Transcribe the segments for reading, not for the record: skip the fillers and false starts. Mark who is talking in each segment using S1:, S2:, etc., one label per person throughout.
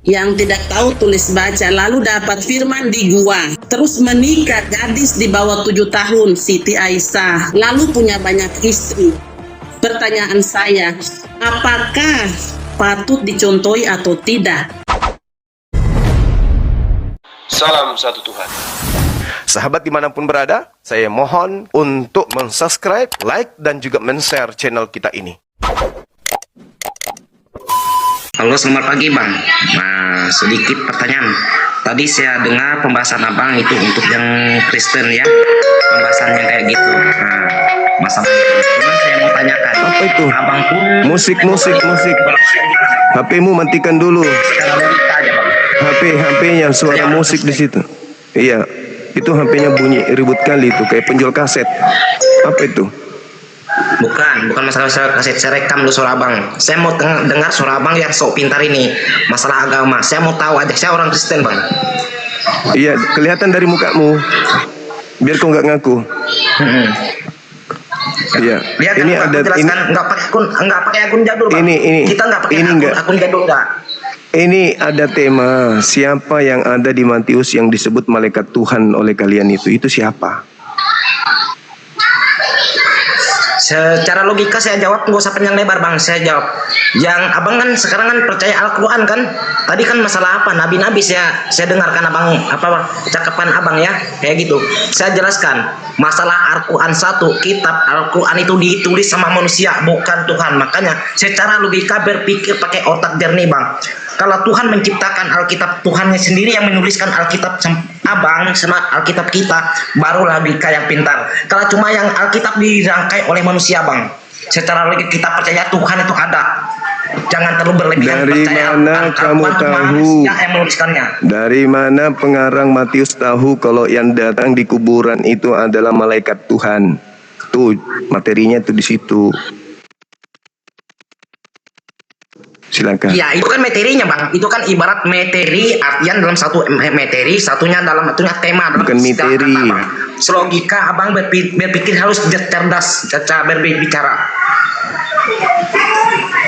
S1: yang tidak tahu tulis baca, lalu dapat firman di gua, terus menikah gadis di bawah 7 tahun, Siti Aisyah, lalu punya banyak istri. Pertanyaan saya, apakah patut dicontohi atau tidak?
S2: Salam satu Tuhan.
S3: Sahabat dimanapun berada, saya mohon untuk mensubscribe, like, dan juga men-share channel kita ini.
S4: Halo, selamat pagi Bang. Nah, sedikit pertanyaan. Tadi saya dengar pembahasan Abang itu untuk yang Kristen ya, pembahasannya kayak gitu. Nah, masalah itu. Cuma saya mau tanyakan.
S3: Apa itu?
S4: Abang pun
S3: Musik. HP-mu matikan dulu.
S4: secara logika aja Bang.
S3: HP-nya suara musik di situ. Iya, itu HP-nya bunyi ribut kali itu, kayak penjual kaset. Apa itu?
S4: Bukan masalah kaset, saya rekam dulu suara Abang. Saya mau dengar suara Abang yang sok pintar ini, masalah agama. Saya mau tahu aja, saya orang Kristen Bang.
S3: Iya, kelihatan dari mukamu. Biar kau nggak ngaku. Iya.
S4: Lihat
S3: Ini
S4: kan,
S3: ada ini.
S4: nggak pakai akun jadul Bang. Kita nggak pakai akun jadul nggak.
S3: Ini ada tema, siapa yang ada di Matius yang disebut malaikat Tuhan oleh kalian itu siapa?
S4: Secara logika saya jawab, nggak usah panjang lebar Bang. Saya jawab, yang Abang kan sekarang kan percaya Al-Quran kan. Tadi kan masalah apa, nabi-nabi saya dengarkan Abang, apa cakapan Abang ya, kayak gitu. Saya jelaskan, masalah Al-Quran satu, kitab Al-Quran itu ditulis sama manusia, bukan Tuhan. Makanya secara logika berpikir pakai otak jernih Bang. Kalau Tuhan menciptakan Alkitab, Tuhannya sendiri yang menuliskan Alkitab Abang sama Alkitab kita, barulah logika yang pintar. Kalau cuma yang Alkitab dirangkai oleh manusia Bang, secara logika kita percaya Tuhan itu ada. Jangan terlalu berlebihan
S3: Dari
S4: percaya
S3: mana kamu tahu?
S4: manusia yang menuliskannya.
S3: Dari mana pengarang Matius tahu kalau yang datang di kuburan itu adalah malaikat Tuhan? Tuh materinya tuh di situ. Silakan.
S4: Ya itu kan materinya Bang, itu kan ibarat materi, artian dalam satu materi, satunya dalam satunya tema.
S3: Bukan materi.
S4: Selogika Abang berpikir harus cerdas, berbicara.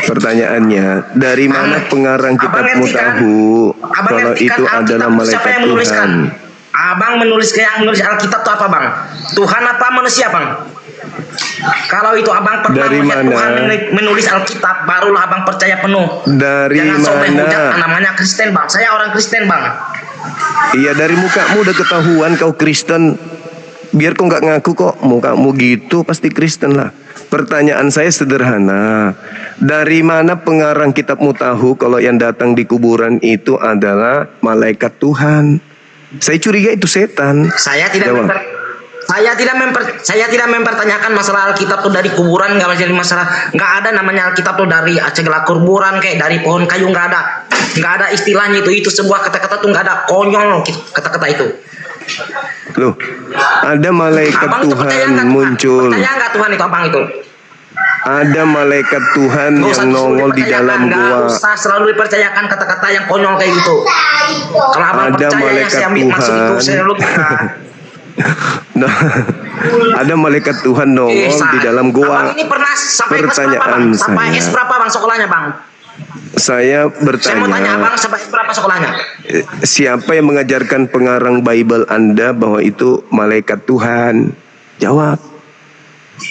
S3: Pertanyaannya, dari mana pengarang kitabmu tahu kalau itu adalah malaikat Tuhan?
S4: Abang menulis Alkitab itu apa Bang? Tuhan apa manusia Bang? Kalau itu Abang pernah melihat Tuhan menulis Alkitab, barulah Abang percaya penuh.
S3: Dari
S4: Jangan sampai
S3: mana?
S4: hujat, namanya Kristen Bang. Saya orang Kristen Bang.
S3: Iya, dari mukamu udah ketahuan kau Kristen. Biar kau nggak ngaku kok, mukamu gitu pasti Kristen lah. Pertanyaan saya sederhana. Dari mana pengarang kitabmu tahu kalau yang datang di kuburan itu adalah malaikat Tuhan? Saya curiga itu setan.
S4: Saya tidak mempertanyakan masalah Alkitab tuh dari kuburan, nggak jadi masalah. Nggak ada namanya Alkitab tuh dari segala kuburan kayak dari pohon kayu, nggak ada istilahnya itu sebuah kata-kata tuh nggak ada, konyol kata-kata itu.
S3: Loh, ada malaikat
S4: Abang
S3: Tuhan muncul.
S4: Percaya nggak Tuhan itu Abang itu?
S3: Ada malaikat Tuhan yang nongol di dalam gua.
S4: Nggak usah selalu dipercayakan kata-kata yang konyol kayak gitu. Kalau Abang
S3: Ada
S4: percaya yang saya ambil maksud itu,
S3: Tuhan.
S4: saya logika.
S3: Nah, ada malaikat Tuhan nongol di dalam gua.
S4: Abang ini pernah sampai
S3: Pertanyaan
S4: sampai
S3: saya.
S4: S berapa Bang sekolahnya Bang?
S3: Saya
S4: Saya mau tanya
S3: bertanya,
S4: Abang sampai S berapa sekolahnya?
S3: siapa yang mengajarkan pengarang Bible Anda bahwa itu malaikat Tuhan? Jawab.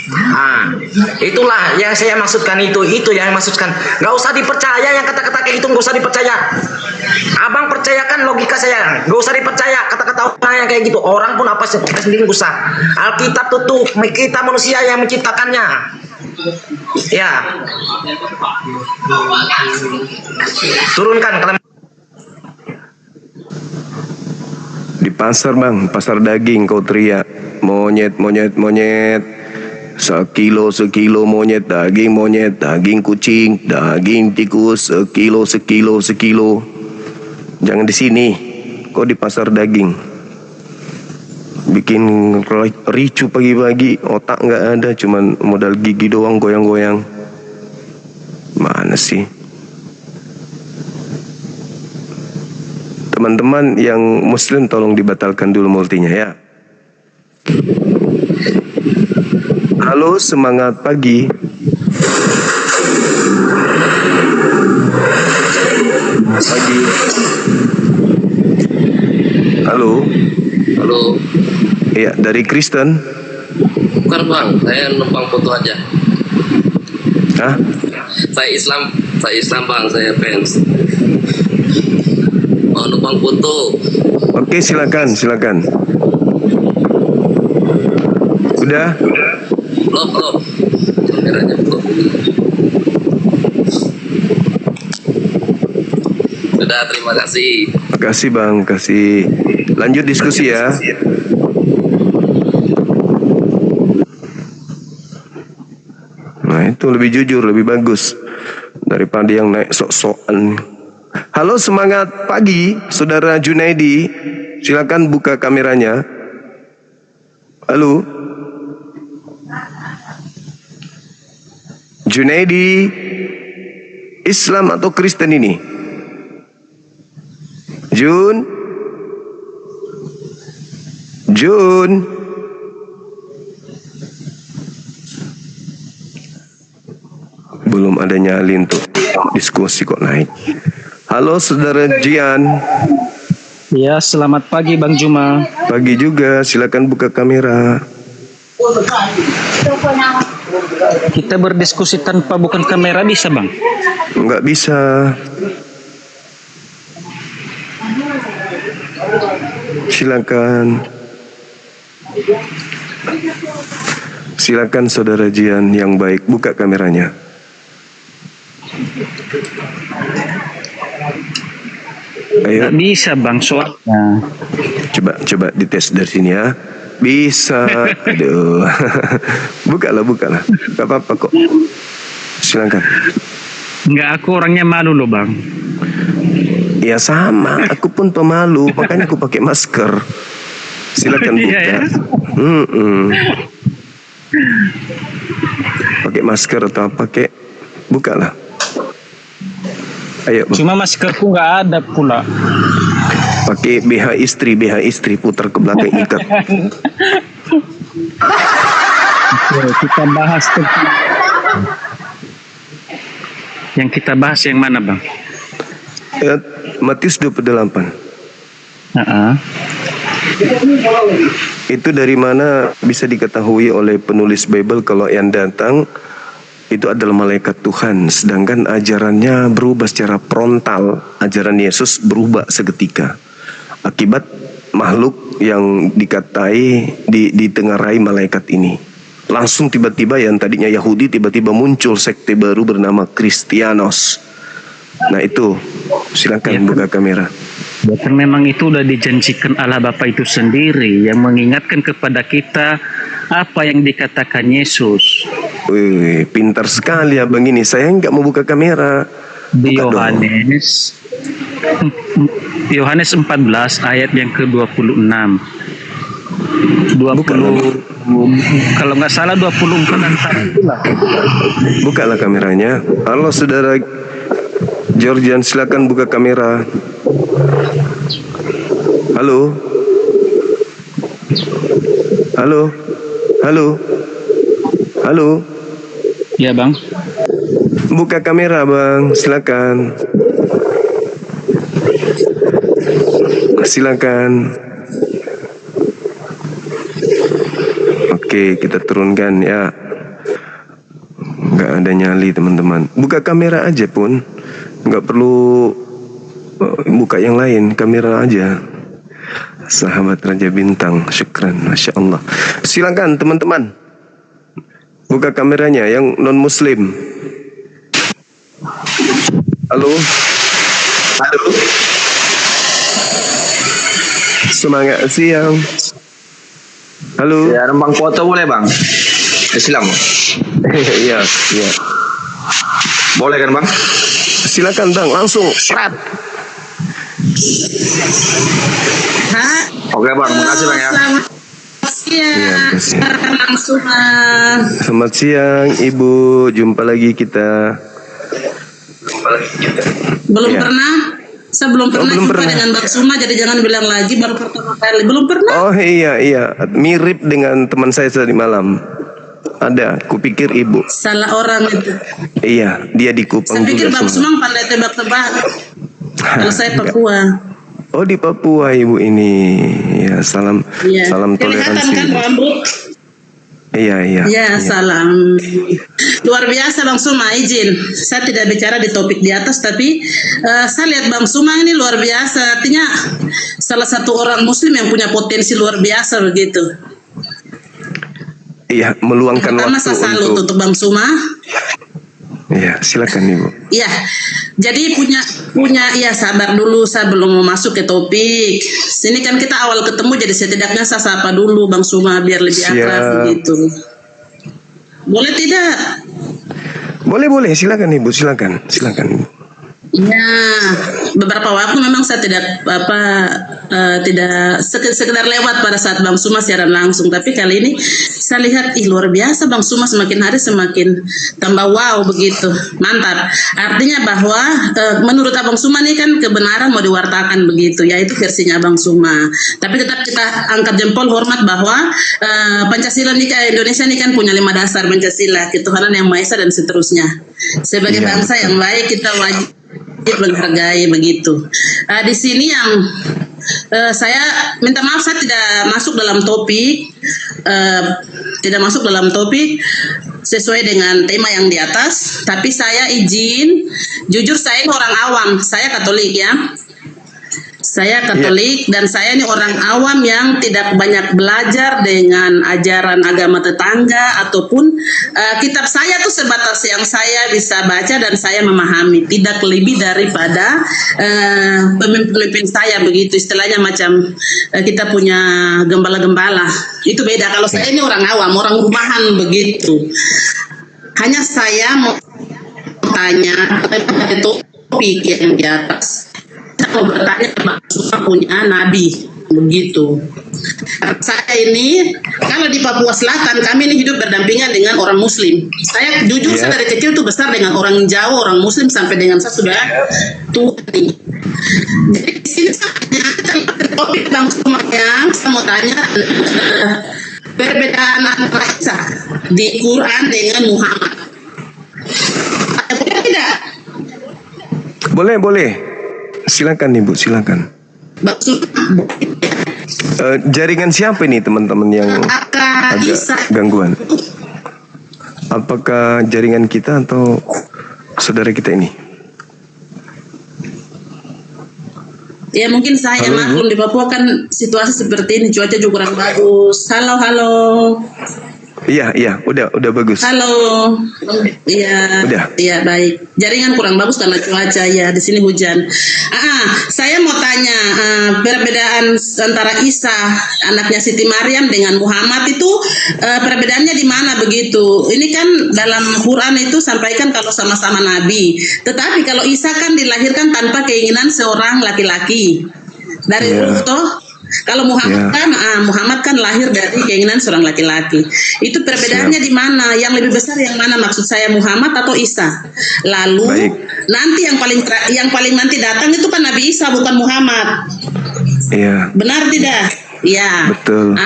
S4: Nah, itulah yang saya maksudkan, itu yang maksudkan. Nggak usah dipercaya yang kata-kata kayak gitu, nggak usah dipercaya. Abang percayakan logika saya, nggak usah dipercaya kata-kata orang yang kayak gitu. Orang pun apa kita sendiri nggak usah. Alkitab tuh kita manusia yang menciptakannya. Ya, turunkan kalau
S3: Di pasar bang, pasar daging kau teriak, monyet. Sekilo monyet, daging kucing, daging tikus, sekilo. Jangan di sini, kau di pasar daging. Bikin ricu pagi-pagi, otak nggak ada, cuman modal gigi doang goyang-goyang. Mana sih? Teman-teman yang muslim tolong dibatalkan dulu multinya ya. Halo, semangat pagi. pagi. Halo.
S5: Halo,
S3: Iya, dari Kristen.
S5: bukan bang, saya numpang foto aja.
S3: Hah?
S5: Saya Islam bang, saya fans. Mau numpang foto.
S3: Oke, silakan. Udah?
S5: Belum. Kameranya belum. Sudah, terima kasih.
S3: Makasih Bang, kasih. Lanjut diskusi ya. Nah, itu lebih jujur, lebih bagus daripada yang naik sok-sokan. Halo, semangat pagi, Saudara Junaidi. Silakan buka kameranya. Halo. Junaidi, Islam atau Kristen ini? Jun. Belum ada nyali untuk diskusi kok naik. Halo Saudara Jian.
S6: Ya, selamat pagi Bang Juma.
S3: Pagi juga, silakan buka kamera.
S6: Kita berdiskusi tanpa bukan kamera bisa Bang?
S3: Enggak bisa. Silakan Saudara Jian yang baik, buka kameranya. Ayo.
S6: Nggak bisa Bang soalnya.
S3: Coba dites dari sini ya. Bisa. Aduh. Bukalah. Gak apa-apa kok. Silakan.
S6: Nggak, aku orangnya malu loh Bang.
S3: Ya sama, aku pun pemalu, makanya aku pakai masker. Silakan buka.
S6: Iya ya.
S3: Pakai masker atau pakai bukalah. Ayo.
S6: Cuma maskerku nggak ada pula.
S3: Pakai BH istri putar ke belakang ikat.
S6: Oke, kita bahas yang kita bahas yang mana Bang?
S3: Matius 28. Itu dari mana bisa diketahui oleh penulis Bible kalau yang datang itu adalah malaikat Tuhan, sedangkan ajarannya berubah secara frontal. Ajaran Yesus berubah seketika akibat makhluk yang dikatai ditengarai malaikat ini. Langsung tiba-tiba yang tadinya Yahudi tiba-tiba muncul sekte baru bernama Kristianos. Nah itu, silakan buka kamera.
S6: Ya kan memang itu udah dijanjikan Allah Bapa itu sendiri yang mengingatkan kepada kita apa yang dikatakan Yesus.
S3: Wih, pintar sekali abang ini. Saya nggak mau buka kamera.
S6: Di
S3: Buka
S6: Yohanes 14 ayat yang ke-26. 20 kalau nggak salah 24 antara itulah.
S3: Bukalah kameranya. Halo Saudara Georgian, silakan buka kamera. Halo.
S6: Ya Bang.
S3: Buka kamera Bang, silakan. Oke, kita turunkan ya. Nggak ada nyali teman-teman. Buka kamera aja pun. Nggak perlu buka yang lain, kamera aja. Sahabat Raja Bintang, syukran, Masya Allah. Silakan teman-teman. Buka kameranya yang non muslim. Halo. Semangat siang. Halo.
S7: Ya, numpang foto boleh bang? Islam.
S3: Iya.
S7: Boleh kan bang?
S3: Silakan Bang, langsung. Serat.
S7: Oke bang, makasih bang ya.
S1: Selamat siang. Langsung.
S3: Selamat siang Ibu, jumpa lagi kita.
S1: Belum
S3: Ya.
S1: pernah. Saya belum pernah
S3: belum
S1: jumpa
S3: pernah.
S1: dengan Mbak Suma, jadi jangan bilang lagi baru pertama kali. Belum pernah.
S3: Oh iya, mirip dengan teman saya tadi malam. Ada, kupikir Ibu.
S1: Salah orang itu.
S3: Iya, dia di Kupang
S1: Saya pikir
S3: juga
S1: Mbak
S3: semua.
S1: Suma pandai tebak-tebakan. Kalau saya Papua.
S3: Oh, di Papua Ibu ini. Ya, salam
S1: Iya.
S3: salam
S1: Kelihatan
S3: toleransi.
S1: kan rambut?
S3: Iya.
S1: Ya, salam. Luar biasa Bang Suma, izin. Saya tidak bicara di topik di atas, tapi saya lihat Bang Suma ini luar biasa. Artinya salah satu orang Muslim yang punya potensi luar biasa begitu.
S3: Iya, meluangkan
S1: Pertama
S3: waktu
S1: saya salut untuk Bang Suma.
S3: Iya, silakan Ibu.
S1: Iya, jadi punya ya sabar dulu, saya belum mau masuk ke topik. Sini kan kita awal ketemu, jadi setidaknya saya sapa dulu Bang Suma biar lebih akrab begitu. Boleh tidak?
S3: Boleh, silakan Ibu, silakan Ibu.
S1: Ya, beberapa waktu memang saya tidak tidak sekedar lewat pada saat Bang Suma siaran langsung, tapi kali ini saya lihat luar biasa Bang Suma, semakin hari semakin tambah wow begitu, mantap. Artinya bahwa menurut Abang Suma ini kan kebenaran mau diwartakan begitu, yaitu versinya Abang Suma. Tapi tetap kita angkat jempol hormat bahwa Pancasila ini Indonesia ini kan punya 5 dasar Pancasila, ketuhanan yang Maha Esa dan seterusnya. Sebagai bangsa yang baik kita wajib menghargai begitu. Di sini yang saya minta maaf, saya tidak masuk dalam topik, sesuai dengan tema yang di atas. Tapi saya izin, jujur saya ini orang awam, saya Katolik ya. Saya Katolik dan saya ini orang awam yang tidak banyak belajar dengan ajaran agama tetangga ataupun kitab saya tuh sebatas yang saya bisa baca dan saya memahami, tidak lebih daripada pemimpin saya begitu, istilahnya macam kita punya gembala-gembala. Itu beda. Kalau saya ini orang awam, orang rumahan begitu. Hanya saya mau tanya topik yang di atas. Saya mau bertanya maksudnya punya nabi begitu. Saya ini kalau di Papua Selatan kami ini hidup berdampingan dengan orang Muslim. Saya jujur saya dari kecil tuh besar dengan orang Jawa, orang Muslim sampai dengan saya sudah tua nih. Jadi di sini saya topik Bang Suma yang saya mau tanya perbedaan antara Isa di Quran dengan Muhammad. Boleh tidak?
S3: Boleh. Silakan Ibu, silakan. Jaringan siapa nih teman-teman yang agak gangguan? Apakah jaringan kita atau saudara kita ini?
S1: Ya mungkin saya maklum di Papua kan situasi seperti ini, cuaca juga kurang bagus. Halo.
S3: Iya, udah bagus.
S1: Halo. Iya.
S3: Udah.
S1: Iya, baik. Jaringan kurang bagus karena cuaca ya, di sini hujan. Saya mau tanya perbedaan antara Isa anaknya Siti Maryam dengan Muhammad itu perbedaannya di mana begitu? Ini kan dalam Quran itu sampaikan kalau sama-sama nabi. Tetapi kalau Isa kan dilahirkan tanpa keinginan seorang laki-laki. Dari ruh toh. Kalau Muhammad kan lahir dari keinginan seorang laki-laki. Itu perbedaannya di mana? Yang lebih besar yang mana? Maksud saya Muhammad atau Isa? Lalu nanti yang paling nanti datang itu kan Nabi Isa bukan Muhammad.
S3: Iya.
S1: Benar tidak? Iya.
S3: Betul.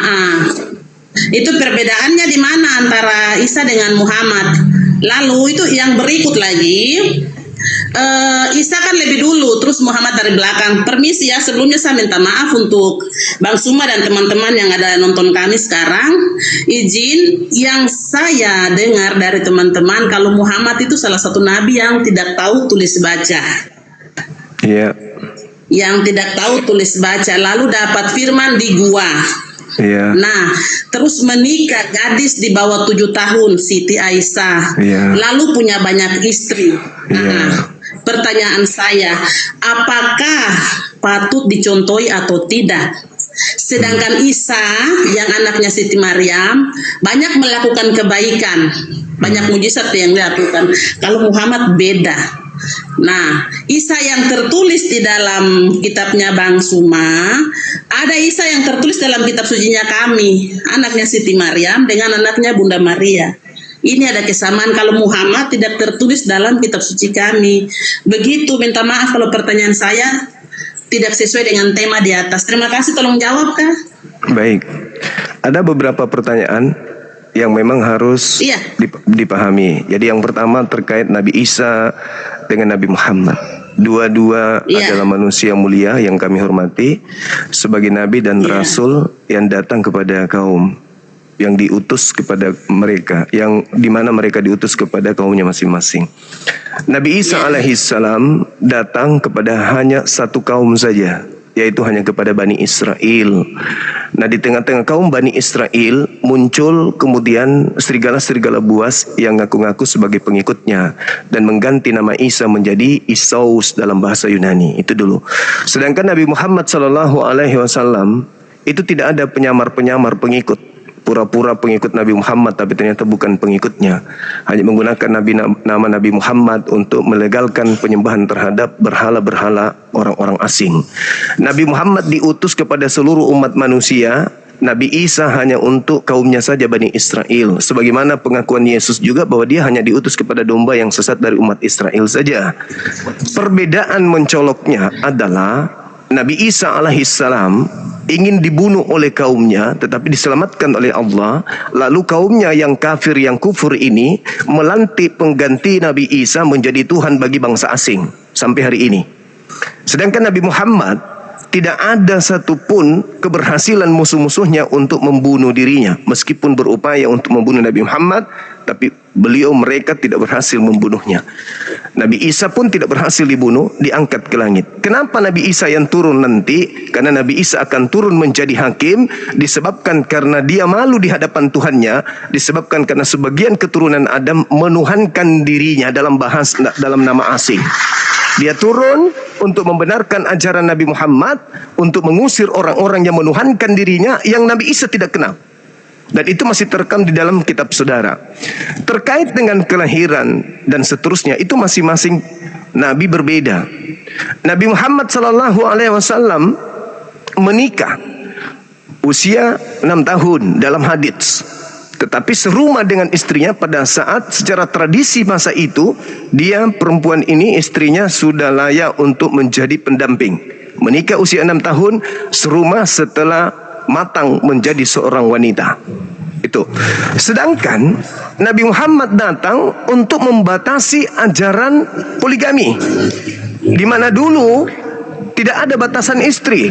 S1: Itu perbedaannya di mana antara Isa dengan Muhammad? Lalu itu yang berikut lagi. Isa kan lebih dulu, terus Muhammad dari belakang. Permisi ya, sebelumnya saya minta maaf untuk Bang Suma dan teman-teman yang ada nonton kami sekarang. Izin, yang saya dengar dari teman-teman kalau Muhammad itu salah satu nabi yang tidak tahu tulis baca.
S3: Iya.
S1: Yang tidak tahu tulis baca, lalu dapat firman di gua.
S3: Iya.
S1: Nah, terus menikah gadis di bawah 7 tahun, Siti Aisyah.
S3: Iya.
S1: Lalu punya banyak istri.
S3: Iya.
S1: Pertanyaan saya, apakah patut dicontohi atau tidak? Sedangkan Isa yang anaknya Siti Maryam banyak melakukan kebaikan, banyak mujizat yang dilakukan. Kalau Muhammad beda. Nah, Isa yang tertulis di dalam kitabnya Bang Suma, ada Isa yang tertulis dalam kitab sucinya kami, anaknya Siti Maryam dengan anaknya Bunda Maria. Ini ada kesamaan. Kalau Muhammad tidak tertulis dalam kitab suci kami. Begitu, minta maaf kalau pertanyaan saya tidak sesuai dengan tema di atas. Terima kasih, tolong jawab Kak.
S3: Baik. Ada beberapa pertanyaan yang memang harus dipahami. Jadi yang pertama terkait Nabi Isa dengan Nabi Muhammad. Dua-dua
S1: Iya.
S3: adalah manusia mulia yang kami hormati sebagai nabi dan
S1: Iya.
S3: rasul yang datang kepada kaum, yang diutus kepada mereka, yang dimana mereka diutus kepada kaumnya masing-masing. Nabi Isa alaihissalam datang kepada hanya satu kaum saja, yaitu hanya kepada Bani Israel. Nah, di tengah-tengah kaum Bani Israel muncul kemudian serigala-serigala buas yang ngaku-ngaku sebagai pengikutnya dan mengganti nama Isa menjadi Isaus dalam bahasa Yunani. Itu dulu. Sedangkan Nabi Muhammad SAW itu tidak ada penyamar-penyamar pengikut, pura-pura pengikut Nabi Muhammad tapi ternyata bukan pengikutnya, hanya menggunakan nama Nabi Muhammad untuk melegalkan penyembahan terhadap berhala-berhala orang-orang asing. Nabi Muhammad diutus kepada seluruh umat manusia. Nabi Isa hanya untuk kaumnya saja, Bani Israel. Sebagaimana pengakuan Yesus juga bahwa dia hanya diutus kepada domba yang sesat dari umat Israel saja. Perbedaan mencoloknya adalah Nabi Isa alaihissalam ingin dibunuh oleh kaumnya tetapi diselamatkan oleh Allah. Lalu kaumnya yang kafir, yang kufur ini melantik pengganti Nabi Isa menjadi Tuhan bagi bangsa asing sampai hari ini. Sedangkan Nabi Muhammad tidak ada satupun keberhasilan musuh-musuhnya untuk membunuh dirinya. Meskipun berupaya untuk membunuh Nabi Muhammad, tapi mereka tidak berhasil membunuhnya. Nabi Isa pun tidak berhasil dibunuh, diangkat ke langit. Kenapa Nabi Isa yang turun nanti? Karena Nabi Isa akan turun menjadi hakim, disebabkan karena dia malu di hadapan Tuhannya, disebabkan karena sebagian keturunan Adam menuhankan dirinya dalam nama asing. Dia turun untuk membenarkan ajaran Nabi Muhammad, untuk mengusir orang-orang yang menuhankan dirinya yang Nabi Isa tidak kenal. Dan itu masih terekam di dalam kitab saudara. Terkait dengan kelahiran dan seterusnya, itu masing-masing Nabi berbeda. Nabi Muhammad SAW menikah usia 6 tahun dalam hadits. Tetapi serumah dengan istrinya pada saat secara tradisi masa itu, dia perempuan ini istrinya sudah layak untuk menjadi pendamping. Menikah usia 6 tahun, serumah setelah matang menjadi seorang wanita. Itu. Sedangkan Nabi Muhammad datang untuk membatasi ajaran poligami, di mana dulu tidak ada batasan istri.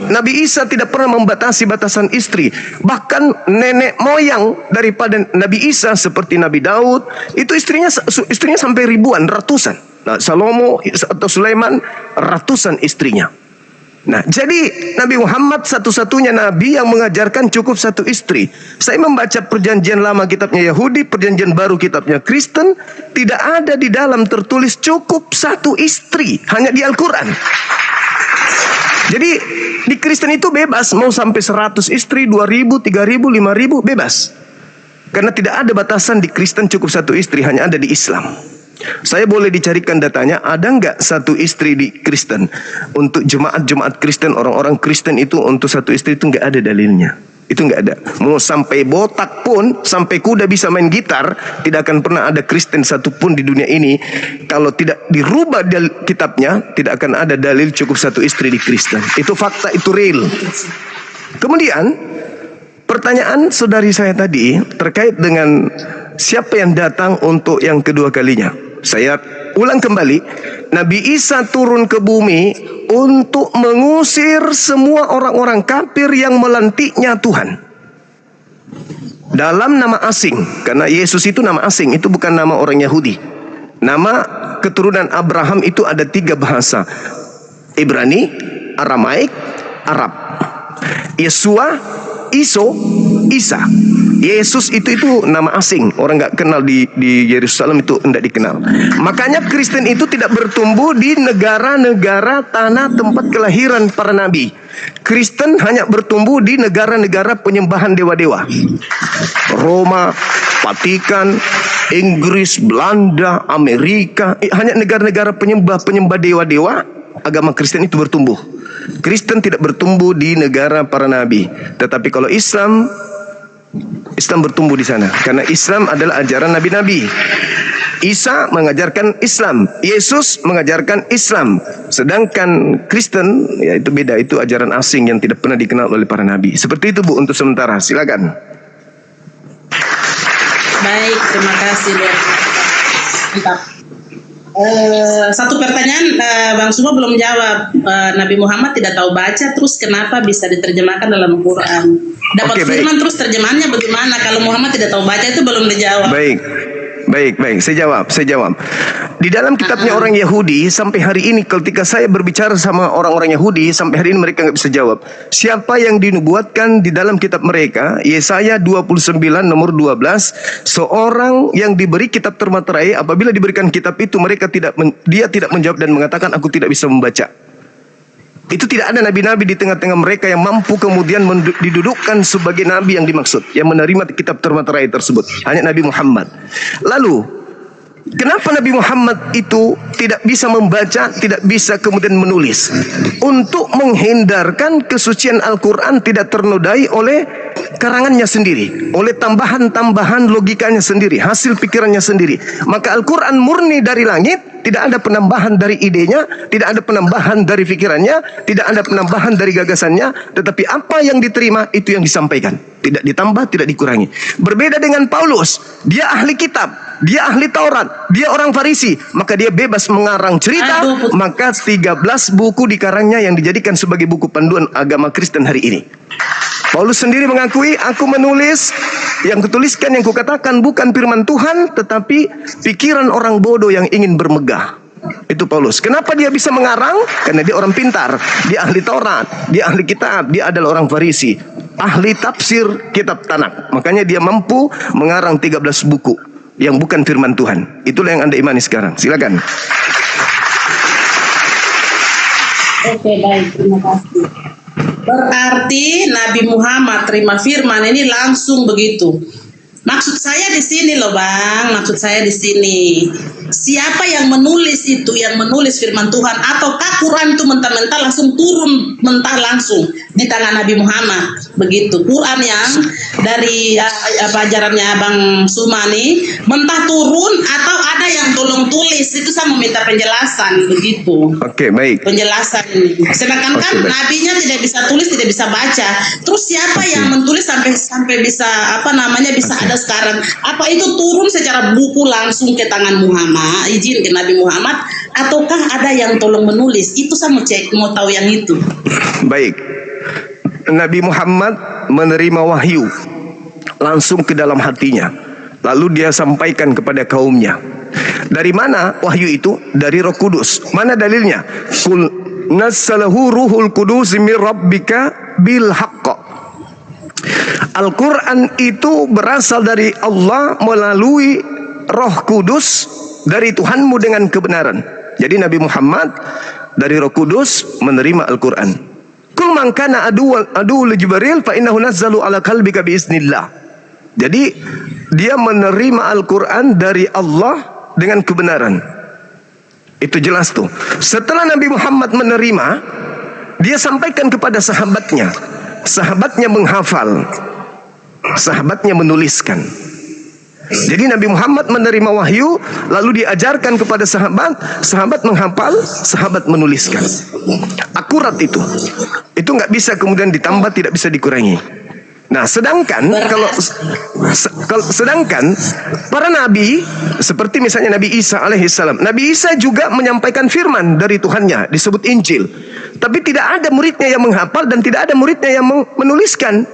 S3: Nabi Isa tidak pernah membatasi batasan istri. Bahkan nenek moyang daripada Nabi Isa seperti Nabi Daud, itu istrinya sampai ribuan, ratusan. Nah, Salomo atau Sulaiman, ratusan istrinya. Nah, jadi Nabi Muhammad satu-satunya Nabi yang mengajarkan cukup satu istri. Saya membaca perjanjian lama kitabnya Yahudi, perjanjian baru kitabnya Kristen, tidak ada di dalam tertulis cukup satu istri, hanya di Al-Quran. Jadi di Kristen itu bebas, mau sampai 100 istri, 2000, 3000, 5000, bebas. Karena tidak ada batasan di Kristen cukup satu istri, hanya ada di Islam. Saya boleh dicarikan datanya, ada nggak satu istri di Kristen? Untuk jemaat-jemaat Kristen, orang-orang Kristen itu untuk satu istri itu nggak ada dalilnya. Itu nggak ada. Mau sampai botak pun, sampai kuda bisa main gitar, tidak akan pernah ada Kristen satupun di dunia ini. Kalau tidak dirubah kitabnya, tidak akan ada dalil cukup satu istri di Kristen. Itu fakta, itu real. Kemudian pertanyaan saudari saya tadi terkait dengan siapa yang datang untuk yang kedua kalinya. Saya ulang kembali, Nabi Isa turun ke bumi untuk mengusir semua orang-orang kafir yang melantiknya Tuhan dalam nama asing. Karena Yesus itu nama asing, itu bukan nama orang Yahudi. Nama keturunan Abraham itu ada 3 bahasa: Ibrani, Aramaik, Arab. Yesua, Isa. Yesus itu nama asing, orang nggak kenal di Yerusalem, itu tidak dikenal. Makanya Kristen itu tidak bertumbuh di negara-negara tanah tempat kelahiran para nabi. Kristen hanya bertumbuh di negara-negara penyembahan dewa-dewa. Roma, Vatikan, Inggris, Belanda, Amerika, hanya negara-negara penyembah dewa-dewa. Agama Kristen itu bertumbuh. Kristen tidak bertumbuh di negara para nabi. Tetapi kalau Islam bertumbuh di sana, karena Islam adalah ajaran nabi-nabi. Isa mengajarkan Islam, Yesus mengajarkan Islam. Sedangkan Kristen, ya itu beda, itu ajaran asing yang tidak pernah dikenal oleh para nabi. Seperti itu Bu, untuk sementara. Silakan.
S1: Baik, terima kasih. Satu pertanyaan Bang Suma belum jawab. Nabi Muhammad tidak tahu baca, terus kenapa bisa diterjemahkan dalam Quran? Dapat
S3: Oke, baik.
S1: firman terus terjemahannya bagaimana? Kalau Muhammad tidak tahu baca itu belum dijawab.
S3: Baik, saya jawab. Di dalam kitabnya orang Yahudi sampai hari ini, ketika saya berbicara sama orang-orang Yahudi sampai hari ini mereka nggak bisa jawab. Siapa yang dinubuatkan di dalam kitab mereka? Yesaya 29 nomor 12, seorang yang diberi kitab termaterai, apabila diberikan kitab itu dia tidak menjawab dan mengatakan aku tidak bisa membaca. Itu tidak ada nabi-nabi di tengah-tengah mereka yang mampu kemudian didudukkan sebagai nabi yang dimaksud, yang menerima kitab termaterai tersebut. Hanya Nabi Muhammad. Lalu, kenapa Nabi Muhammad itu tidak bisa membaca, tidak bisa kemudian menulis? Untuk menghindarkan kesucian Al-Quran tidak ternodai oleh karangannya sendiri, oleh tambahan-tambahan logikanya sendiri, hasil pikirannya sendiri. Maka Al-Quran murni dari langit, tidak ada penambahan dari idenya, tidak ada penambahan dari pikirannya, tidak ada penambahan dari gagasannya, tetapi apa yang diterima itu yang disampaikan, tidak ditambah, tidak dikurangi. Berbeda dengan Paulus, dia ahli kitab, dia ahli Taurat, dia orang Farisi, maka dia bebas mengarang cerita. Maka 13 buku dikarangnya yang dijadikan sebagai buku panduan agama Kristen hari ini. Paulus sendiri mengakui, aku menulis, yang kutuliskan, yang kukatakan bukan firman Tuhan, tetapi pikiran orang bodoh yang ingin bermegah. Itu Paulus. Kenapa dia bisa mengarang? Karena dia orang pintar, dia ahli Taurat, dia ahli kitab, dia adalah orang Farisi, ahli tafsir kitab Tanakh. Makanya dia mampu mengarang 13 buku yang bukan firman Tuhan. Itulah yang Anda imani sekarang. Silakan.
S1: Oke, baik, terima kasih. Berarti Nabi Muhammad terima firman ini langsung begitu. Maksud saya di sini loh Bang, maksud saya di sini. Siapa yang menulis itu, yang menulis firman Tuhan, ataukah Quran itu mentah-mentah langsung turun mentah langsung di tangan Nabi Muhammad? Begitu. Quran yang dari ajarannya Bang Sumani mentah turun atau ada yang tolong tulis? Itu saya meminta penjelasan begitu.
S3: Oke, baik.
S1: Penjelasan ini. Sedangkan kan nabinya tidak bisa tulis, tidak bisa baca. Terus siapa yang menulis sampai bisa bisa ada sekarang? Apa itu turun secara buku langsung ke tangan Muhammad, izin ke Nabi Muhammad, ataukah ada yang tolong menulis? Itu saya mau tahu yang itu.
S3: Baik. Nabi Muhammad menerima wahyu langsung ke dalam hatinya, lalu dia sampaikan kepada kaumnya. Dari mana wahyu itu? Dari Roh Kudus. Mana dalilnya? Qul nazzalahu ruhul qudus min rabbika bil haqq. Al-Quran itu berasal dari Allah melalui Roh Kudus dari Tuhanmu dengan kebenaran. Jadi Nabi Muhammad dari Roh Kudus menerima Al-Quran. Kul man kana adu li Jibril fa innahu nazzalu ala qalbika bi iznillah. Jadi dia menerima Al-Quran dari Allah dengan kebenaran. Itu jelas tuh. Setelah Nabi Muhammad menerima, dia sampaikan kepada sahabatnya. Sahabatnya menghafal, sahabatnya menuliskan. Jadi Nabi Muhammad menerima wahyu, lalu diajarkan kepada sahabat, sahabat menghafal, sahabat menuliskan. Akurat itu. Itu nggak bisa kemudian ditambah, tidak bisa dikurangi. Nah, sedangkan sedangkan para nabi seperti misalnya Nabi Isa alaihissalam, Nabi Isa juga menyampaikan firman dari Tuhannya, disebut Injil. Tapi tidak ada muridnya yang menghafal dan tidak ada muridnya yang menuliskan.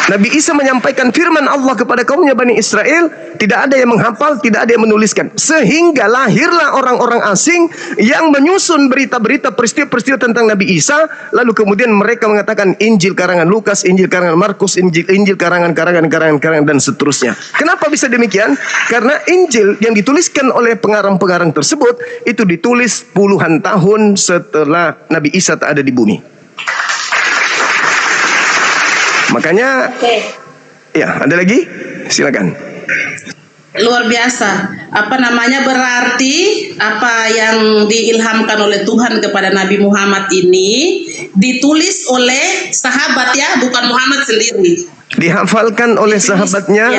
S3: Nabi Isa menyampaikan firman Allah kepada kaumnya Bani Israel, tidak ada yang menghafal, tidak ada yang menuliskan. Sehingga lahirlah orang-orang asing yang menyusun berita-berita, peristiwa-peristiwa tentang Nabi Isa, lalu kemudian mereka mengatakan Injil karangan Lukas, Injil karangan Markus, Injil karangan dan seterusnya. Kenapa bisa demikian? Karena Injil yang dituliskan oleh pengarang-pengarang tersebut itu ditulis puluhan tahun setelah Nabi Isa tak ada di bumi. Makanya, ya, ada lagi? Silakan.
S1: Luar biasa. Berarti apa yang diilhamkan oleh Tuhan kepada Nabi Muhammad ini ditulis oleh sahabat ya, bukan Muhammad sendiri.
S3: Dihafalkan oleh sahabatnya,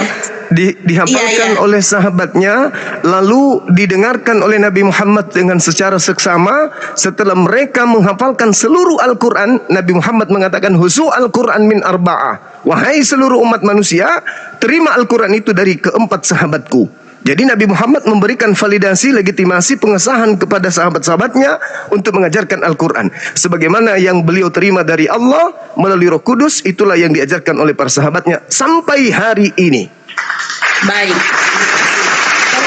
S3: dihafalkan oleh sahabatnya, lalu didengarkan oleh Nabi Muhammad dengan secara seksama. Setelah mereka menghafalkan seluruh Al-Quran, Nabi Muhammad mengatakan husu Al-Quran min arba'ah. Wahai seluruh umat manusia, terima Al-Quran itu dari keempat sahabatku. Jadi Nabi Muhammad memberikan validasi, legitimasi, pengesahan kepada sahabat-sahabatnya untuk mengajarkan Al-Quran. Sebagaimana yang beliau terima dari Allah melalui Roh Kudus, itulah yang diajarkan oleh para sahabatnya sampai hari ini.
S1: Baik.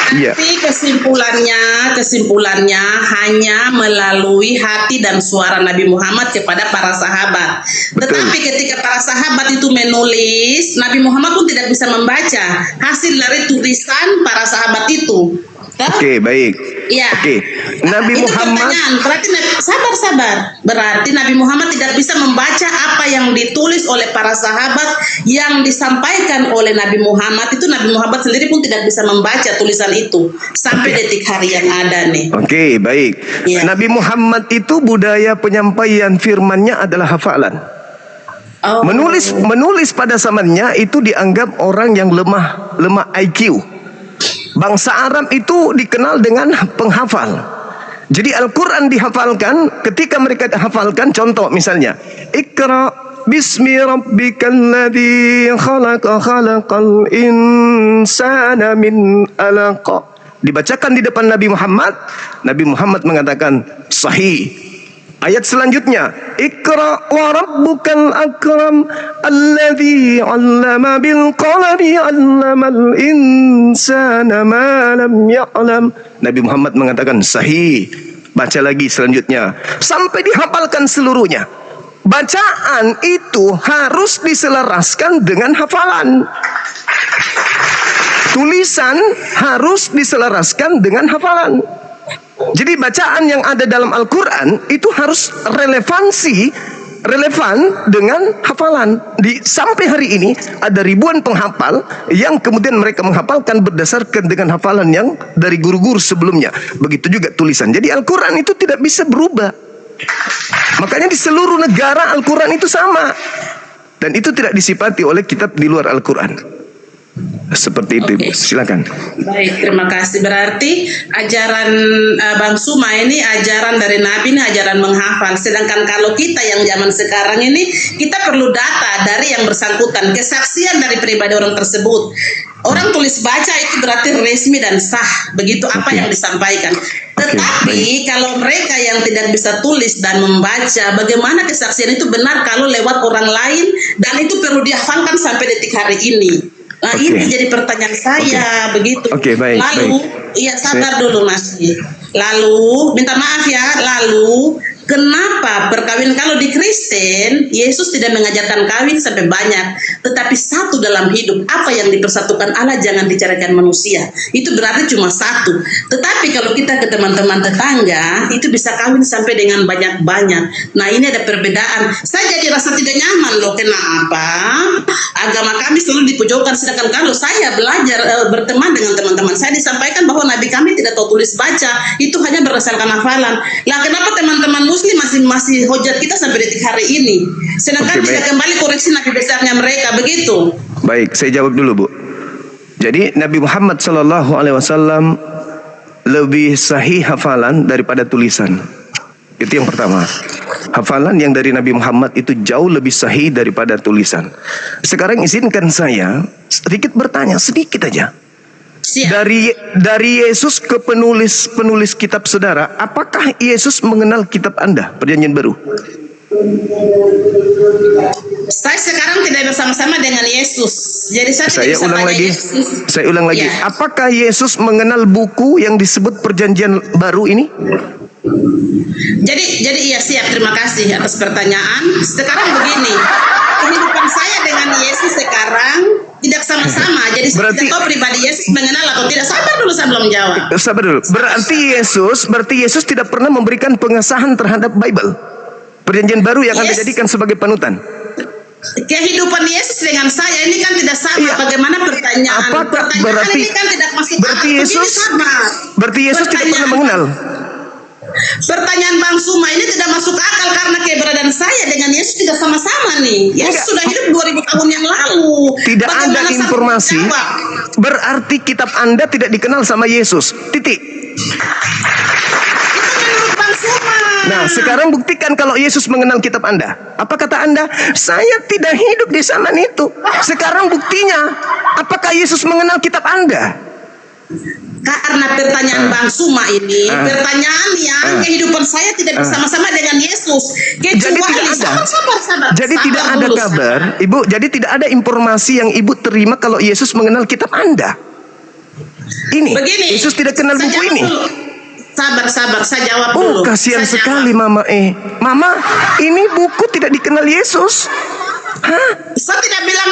S3: Iya.
S1: Berarti kesimpulannya hanya melalui hati dan suara Nabi Muhammad kepada para sahabat.
S3: Betul.
S1: Tetapi ketika para sahabat itu menulis, Nabi Muhammad pun tidak bisa membaca hasil dari tulisan para sahabat itu.
S3: Oke, baik.
S1: Iya.
S3: Oke. Nabi
S1: Itu
S3: Muhammad,
S1: pertanyaan. Berarti sabar. Berarti Nabi Muhammad tidak bisa membaca apa yang ditulis oleh para sahabat yang disampaikan oleh Nabi Muhammad. Itu Nabi Muhammad sendiri pun tidak bisa membaca tulisan itu sampai detik hari yang ada nih.
S3: oke, baik.
S1: Iya.
S3: Nabi Muhammad itu budaya penyampaian firman-Nya adalah hafalan.
S1: Oh.
S3: Menulis pada zamannya itu dianggap orang yang lemah IQ. Bangsa Arab itu dikenal dengan penghafal. Jadi Al-Quran dihafalkan. Ketika mereka hafalkan, contoh misalnya, Iqra bismi rabbikal ladzi khalaqa khalaqal insana min alaq. Dibacakan di depan Nabi Muhammad. Nabi Muhammad mengatakan sahih. Ayat selanjutnya, Iqra wa rabbukal akram alladzi 'allama bil qalami 'allamal insana ma lam ya'lam. Nabi Muhammad mengatakan sahih. Baca lagi selanjutnya sampai dihafalkan seluruhnya. Bacaan itu harus diselaraskan dengan hafalan. Tulisan harus diselaraskan dengan hafalan. Jadi bacaan yang ada dalam Al-Quran itu harus relevan dengan hafalan. Sampai hari ini ada ribuan penghafal yang kemudian mereka menghafalkan berdasarkan dengan hafalan yang dari guru-guru sebelumnya. Begitu juga tulisan. Jadi Al-Quran itu tidak bisa berubah. Makanya di seluruh negara Al-Quran itu sama. Dan itu tidak disifati oleh kitab di luar Al-Quran. Seperti itu,
S1: Oke.
S3: silakan.
S1: Baik, terima kasih. Berarti ajaran Bang Suma ini ajaran dari Nabi, ini ajaran menghafal. Sedangkan kalau kita yang zaman sekarang ini, kita perlu data dari yang bersangkutan, kesaksian dari pribadi orang tersebut. Orang tulis baca itu berarti resmi dan sah, begitu apa yang disampaikan. Tetapi kalau mereka yang tidak bisa tulis dan membaca, bagaimana kesaksian itu benar kalau lewat orang lain dan itu perlu dihafalkan sampai detik hari ini. Nah, ini jadi pertanyaan saya, begitu.
S3: Baik.
S1: Lalu, iya sabar dulu Mas. Lalu, minta maaf ya, lalu kenapa perkawinan kalau di Kristen, Yesus tidak mengajarkan kawin sampai banyak, tetapi satu dalam hidup, apa yang dipersatukan Allah jangan dicarikan manusia. Itu berarti cuma satu. Tetapi kalau kita ke teman-teman tetangga, itu bisa kawin sampai dengan banyak-banyak. Nah, ini ada perbedaan. Saya jadi rasa tidak nyaman loh, kenapa? Agama kami selalu dipojokkan, sedangkan kalau saya belajar berteman dengan teman-teman, saya disampaikan bahwa Nabi kami tidak tahu tulis baca, itu hanya berdasarkan hafalan. Lah kenapa teman-teman Muslim masih hujat kita sampai detik hari ini? Sedangkan bisa kembali koreksi Nabi besarnya mereka, begitu.
S3: Baik, saya jawab dulu, Bu. Jadi Nabi Muhammad SAW lebih sahih hafalan daripada tulisan. Itu yang pertama. Hafalan yang dari Nabi Muhammad itu jauh lebih sahih daripada tulisan. Sekarang izinkan saya sedikit bertanya, sedikit aja.
S1: Siap.
S3: Dari Yesus ke penulis kitab saudara, apakah Yesus mengenal kitab Anda, Perjanjian Baru?
S1: Saya sekarang tidak bersama-sama dengan Yesus. Jadi saya
S3: ulang lagi.
S1: Ya.
S3: Apakah Yesus mengenal buku yang disebut Perjanjian Baru ini?
S1: Jadi iya siap, terima kasih atas pertanyaan. Sekarang begini, kehidupan saya dengan Yesus sekarang tidak sama-sama. Jadi saya tidak tahu pribadi Yesus mengenal atau tidak. Sabar dulu, saya belum jawab.
S3: Sabar dulu. Berarti Yesus tidak pernah memberikan pengesahan terhadap Bible, Perjanjian Baru yang Anda jadikan sebagai panutan.
S1: Kehidupan Yesus dengan saya ini kan tidak sama. Iya. Bagaimana pertanyaan? Pertanyaan ini kan tidak masuk akal.
S3: Berarti Yesus tidak pernah mengenal.
S1: Pertanyaan Bang Suma ini tidak masuk akal karena keberadaan saya dengan Yesus tidak sama-sama nih. Yesus sudah hidup 2000 tahun yang lalu.
S3: Tidak ada informasi. Berarti kitab Anda tidak dikenal sama Yesus. Titik.
S1: Itu menurut Bang Suma.
S3: Nah, sekarang buktikan kalau Yesus mengenal kitab Anda. Apa kata Anda? Saya tidak hidup di zaman itu. Sekarang buktinya, apakah Yesus mengenal kitab Anda?
S1: Karena pertanyaan Bang Suma ini pertanyaan yang kehidupan saya tidak bersama-sama dengan Yesus. Kecuali sabar.
S3: Jadi tidak ada kabar, Ibu. Jadi tidak ada informasi yang Ibu terima kalau Yesus mengenal kitab Anda. Ini
S1: Begini,
S3: Yesus tidak kenal buku ini.
S1: Sabar, saya jawab dulu.
S3: Oh, kasihan
S1: Saya
S3: sekali
S1: jawab.
S3: Mama, ini buku tidak dikenal Yesus. Hah?
S1: Saya tidak bilang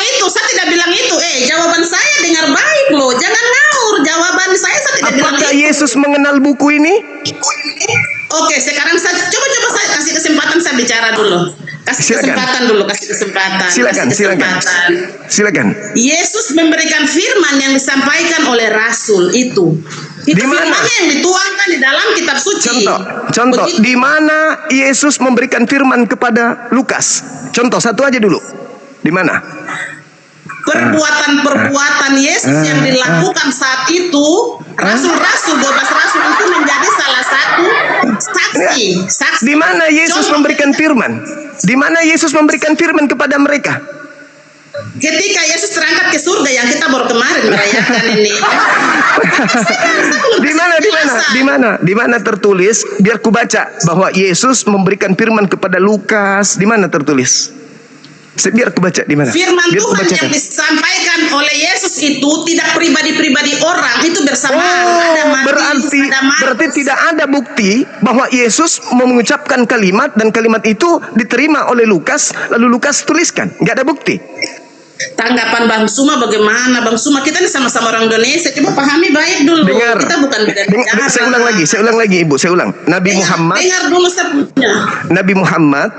S1: itu. Jawaban saya dengar baik loh. Jangan ngawur. Jawaban saya tidak bilang
S3: Apakah
S1: itu.
S3: Yesus mengenal buku ini?
S1: Oke, sekarang saya coba saya kasih kesempatan saya bicara dulu. Kasih kesempatan. Silakan. Yesus memberikan firman yang disampaikan oleh Rasul itu. Itu
S3: Di mana?
S1: firmannya yang dituangkan di dalam kitab suci.
S3: Contoh,
S1: Begitu.
S3: di mana Yesus memberikan firman kepada Lukas? Contoh satu aja dulu. Di mana?
S1: Perbuatan Yesus yang dilakukan saat itu, rasul-rasul 12 rasul itu menjadi salah satu saksi.
S3: Di mana Yesus
S1: Contoh,
S3: memberikan firman? Di mana Yesus memberikan firman kepada mereka?
S1: ketika Yesus terangkat ke surga yang kita baru kemarin merayakan ini.
S3: Di mana tertulis? Biar ku baca bahwa Yesus memberikan firman kepada Lukas. Di mana tertulis? Biar ku baca di mana?
S1: Firman
S3: Biar ku
S1: Tuhan
S3: bacakan.
S1: yang disampaikan oleh Yesus itu tidak pribadi-pribadi orang, itu bersamaan. Ada Matius, ada Markus.
S3: Berarti tidak ada bukti bahwa Yesus mengucapkan kalimat dan kalimat itu diterima oleh Lukas, lalu Lukas tuliskan. Nggak ada bukti.
S1: Tanggapan Bang Suma bagaimana? Bang Suma, kita ini sama-sama orang Indonesia, coba pahami baik dulu.
S3: Dengar.
S1: Kita bukan beda negara.
S3: Saya ulang lagi Ibu, saya ulang. Nabi
S1: Dengar dulu sebutnya.
S3: Nabi Muhammad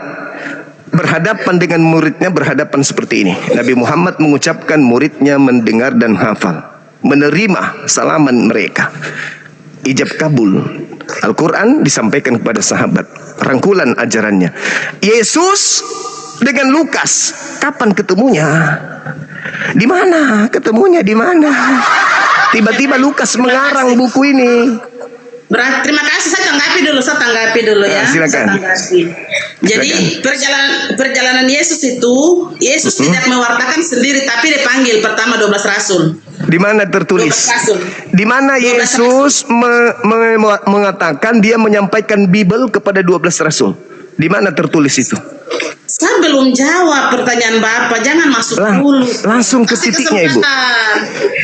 S3: berhadapan dengan muridnya berhadapan seperti ini. Nabi Muhammad mengucapkan, muridnya mendengar dan hafal, menerima salaman mereka, ijab kabul. Al-Quran disampaikan kepada sahabat, rangkulan ajarannya. Yesus dengan Lukas, kapan ketemunya? Di mana ketemunya? Di mana? Tiba-tiba Lukas mengarang buku ini.
S1: Terima kasih, saya tanggapi dulu ya.
S3: Silakan.
S1: Saya tanggapi. Jadi perjalanan Yesus itu, Yesus tidak mewartakan sendiri, tapi dipanggil pertama 12 rasul.
S3: Di mana tertulis?
S1: 12 rasul.
S3: Di mana
S1: 12
S3: Yesus mengatakan dia menyampaikan Bible kepada 12 rasul? Di mana tertulis itu?
S1: Saya belum jawab pertanyaan Bapak, jangan masuk dulu.
S3: Langsung ke
S1: Kasih
S3: titiknya, Ibu.
S1: kesempatan.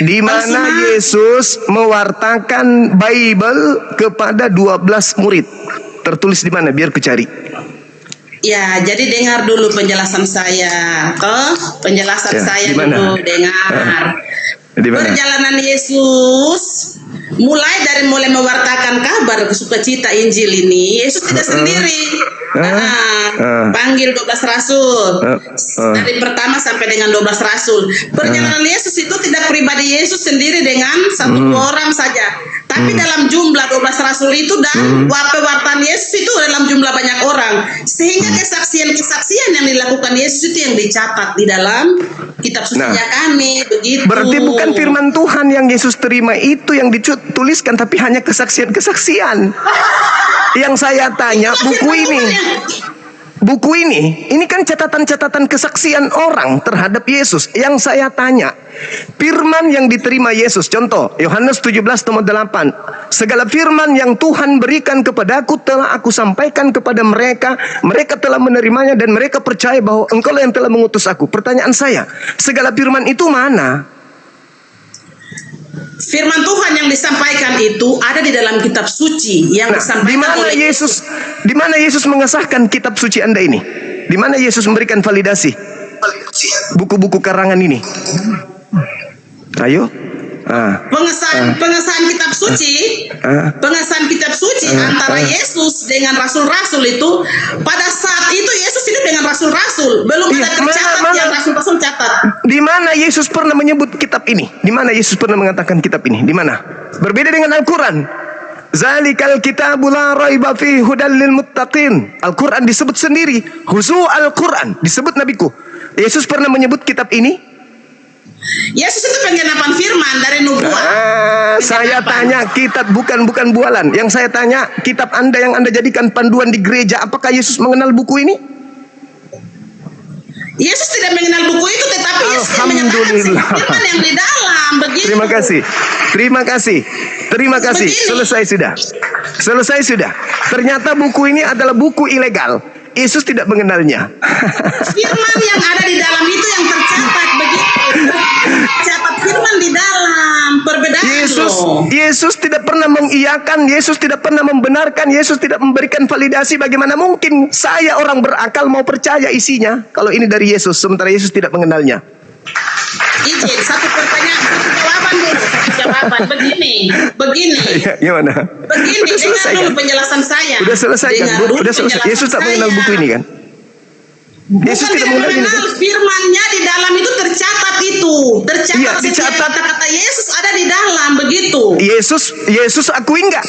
S3: Di mana
S1: Bang Suma.
S3: Yesus mewartakan Bible kepada 12 murid? Tertulis di mana? Biar ku cari.
S1: Ya, jadi dengar dulu penjelasan saya. Penjelasan
S3: Ya,
S1: saya
S3: di mana?
S1: dulu, dengar.
S3: Di mana?
S1: Perjalanan Yesus mulai mewartakan kabar sukacita Injil ini, Yesus tidak sendiri. Panggil 12 rasul. Dari pertama sampai dengan 12 rasul. Perjalanan Yesus itu tidak pribadi Yesus sendiri dengan satu orang saja. Tapi dalam jumlah 12 rasul itu dan pewartaan Yesus itu dalam jumlah banyak orang. Sehingga kesaksian-kesaksian yang dilakukan Yesus itu yang dicatat di dalam kitab sucinya kami. Begitu.
S3: Berarti bukan firman Tuhan yang Yesus terima itu yang dituliskan, tapi hanya kesaksian-kesaksian. Yang saya tanya, buku ini kan catatan-catatan kesaksian orang terhadap Yesus. Yang saya tanya, firman yang diterima Yesus, contoh Yohanes 17:8, segala firman yang Tuhan berikan kepadaku telah aku sampaikan kepada mereka, mereka telah menerimanya dan mereka percaya bahwa engkau yang telah mengutus aku. Pertanyaan saya, segala firman itu mana?
S1: Firman Tuhan yang disampaikan itu ada di dalam kitab suci yang disampaikan oleh Yesus.
S3: Di mana Yesus mengesahkan kitab suci Anda ini? Di mana Yesus memberikan validasi buku-buku karangan ini? Ayo.
S1: Pengesahan kitab suci, antara Yesus dengan rasul-rasul itu, pada saat itu Yesus hidup dengan rasul-rasul, belum ada tercatat yang rasul-rasul catat.
S3: Di mana Yesus pernah menyebut kitab ini? Di mana Yesus pernah mengatakan kitab ini? Di mana? Berbeda dengan Al-Quran. Zalikal kitabul la raiba fihi hudal lil muttaqin. Al-Quran disebut sendiri. Khusu Al-Quran disebut nabiku. Yesus pernah menyebut kitab ini?
S1: Yesus itu penggenapan firman dari nubuat.
S3: Saya tanya kitab, bukan bualan. Yang saya tanya kitab Anda yang Anda jadikan panduan di gereja, apakah Yesus mengenal buku ini?
S1: Yesus tidak mengenal buku itu, tetapi Yesus yang menyatakan
S3: Alhamdulillah.
S1: firman yang di dalam begitu.
S3: Terima kasih. Terima kasih. Terima kasih.
S1: Begini.
S3: Selesai sudah. Selesai sudah. Ternyata buku ini adalah buku ilegal. Yesus tidak mengenalnya.
S1: Firman yang ada di dalam itu yang tercatat begitu. Catat firman di dalam. Perbedaan loh.
S3: Yesus tidak pernah mengiyakan, Yesus tidak pernah membenarkan, Yesus tidak memberikan validasi. Bagaimana mungkin saya orang berakal mau percaya isinya kalau ini dari Yesus sementara Yesus tidak mengenalnya?
S1: Izin, satu pertanyaan, satu jawaban dulu. Satu jawaban begini.
S3: Ya, gimana?
S1: Begini,
S3: Udah
S1: dengar
S3: selesai
S1: dulu
S3: kan?
S1: penjelasan saya.
S3: Udah selesai kan?
S1: Dengar dulu
S3: Udah selesai.
S1: penjelasan
S3: Yesus tak mengenal
S1: saya.
S3: buku ini kan? Yesus
S1: Bukan
S3: tidak mengenal ini kan?
S1: firmannya di dalam itu tercatat itu. Tercatat
S3: Iya,
S1: setiap
S3: dicatat.
S1: kata-kata Yesus ada di dalam begitu.
S3: Yesus akui enggak?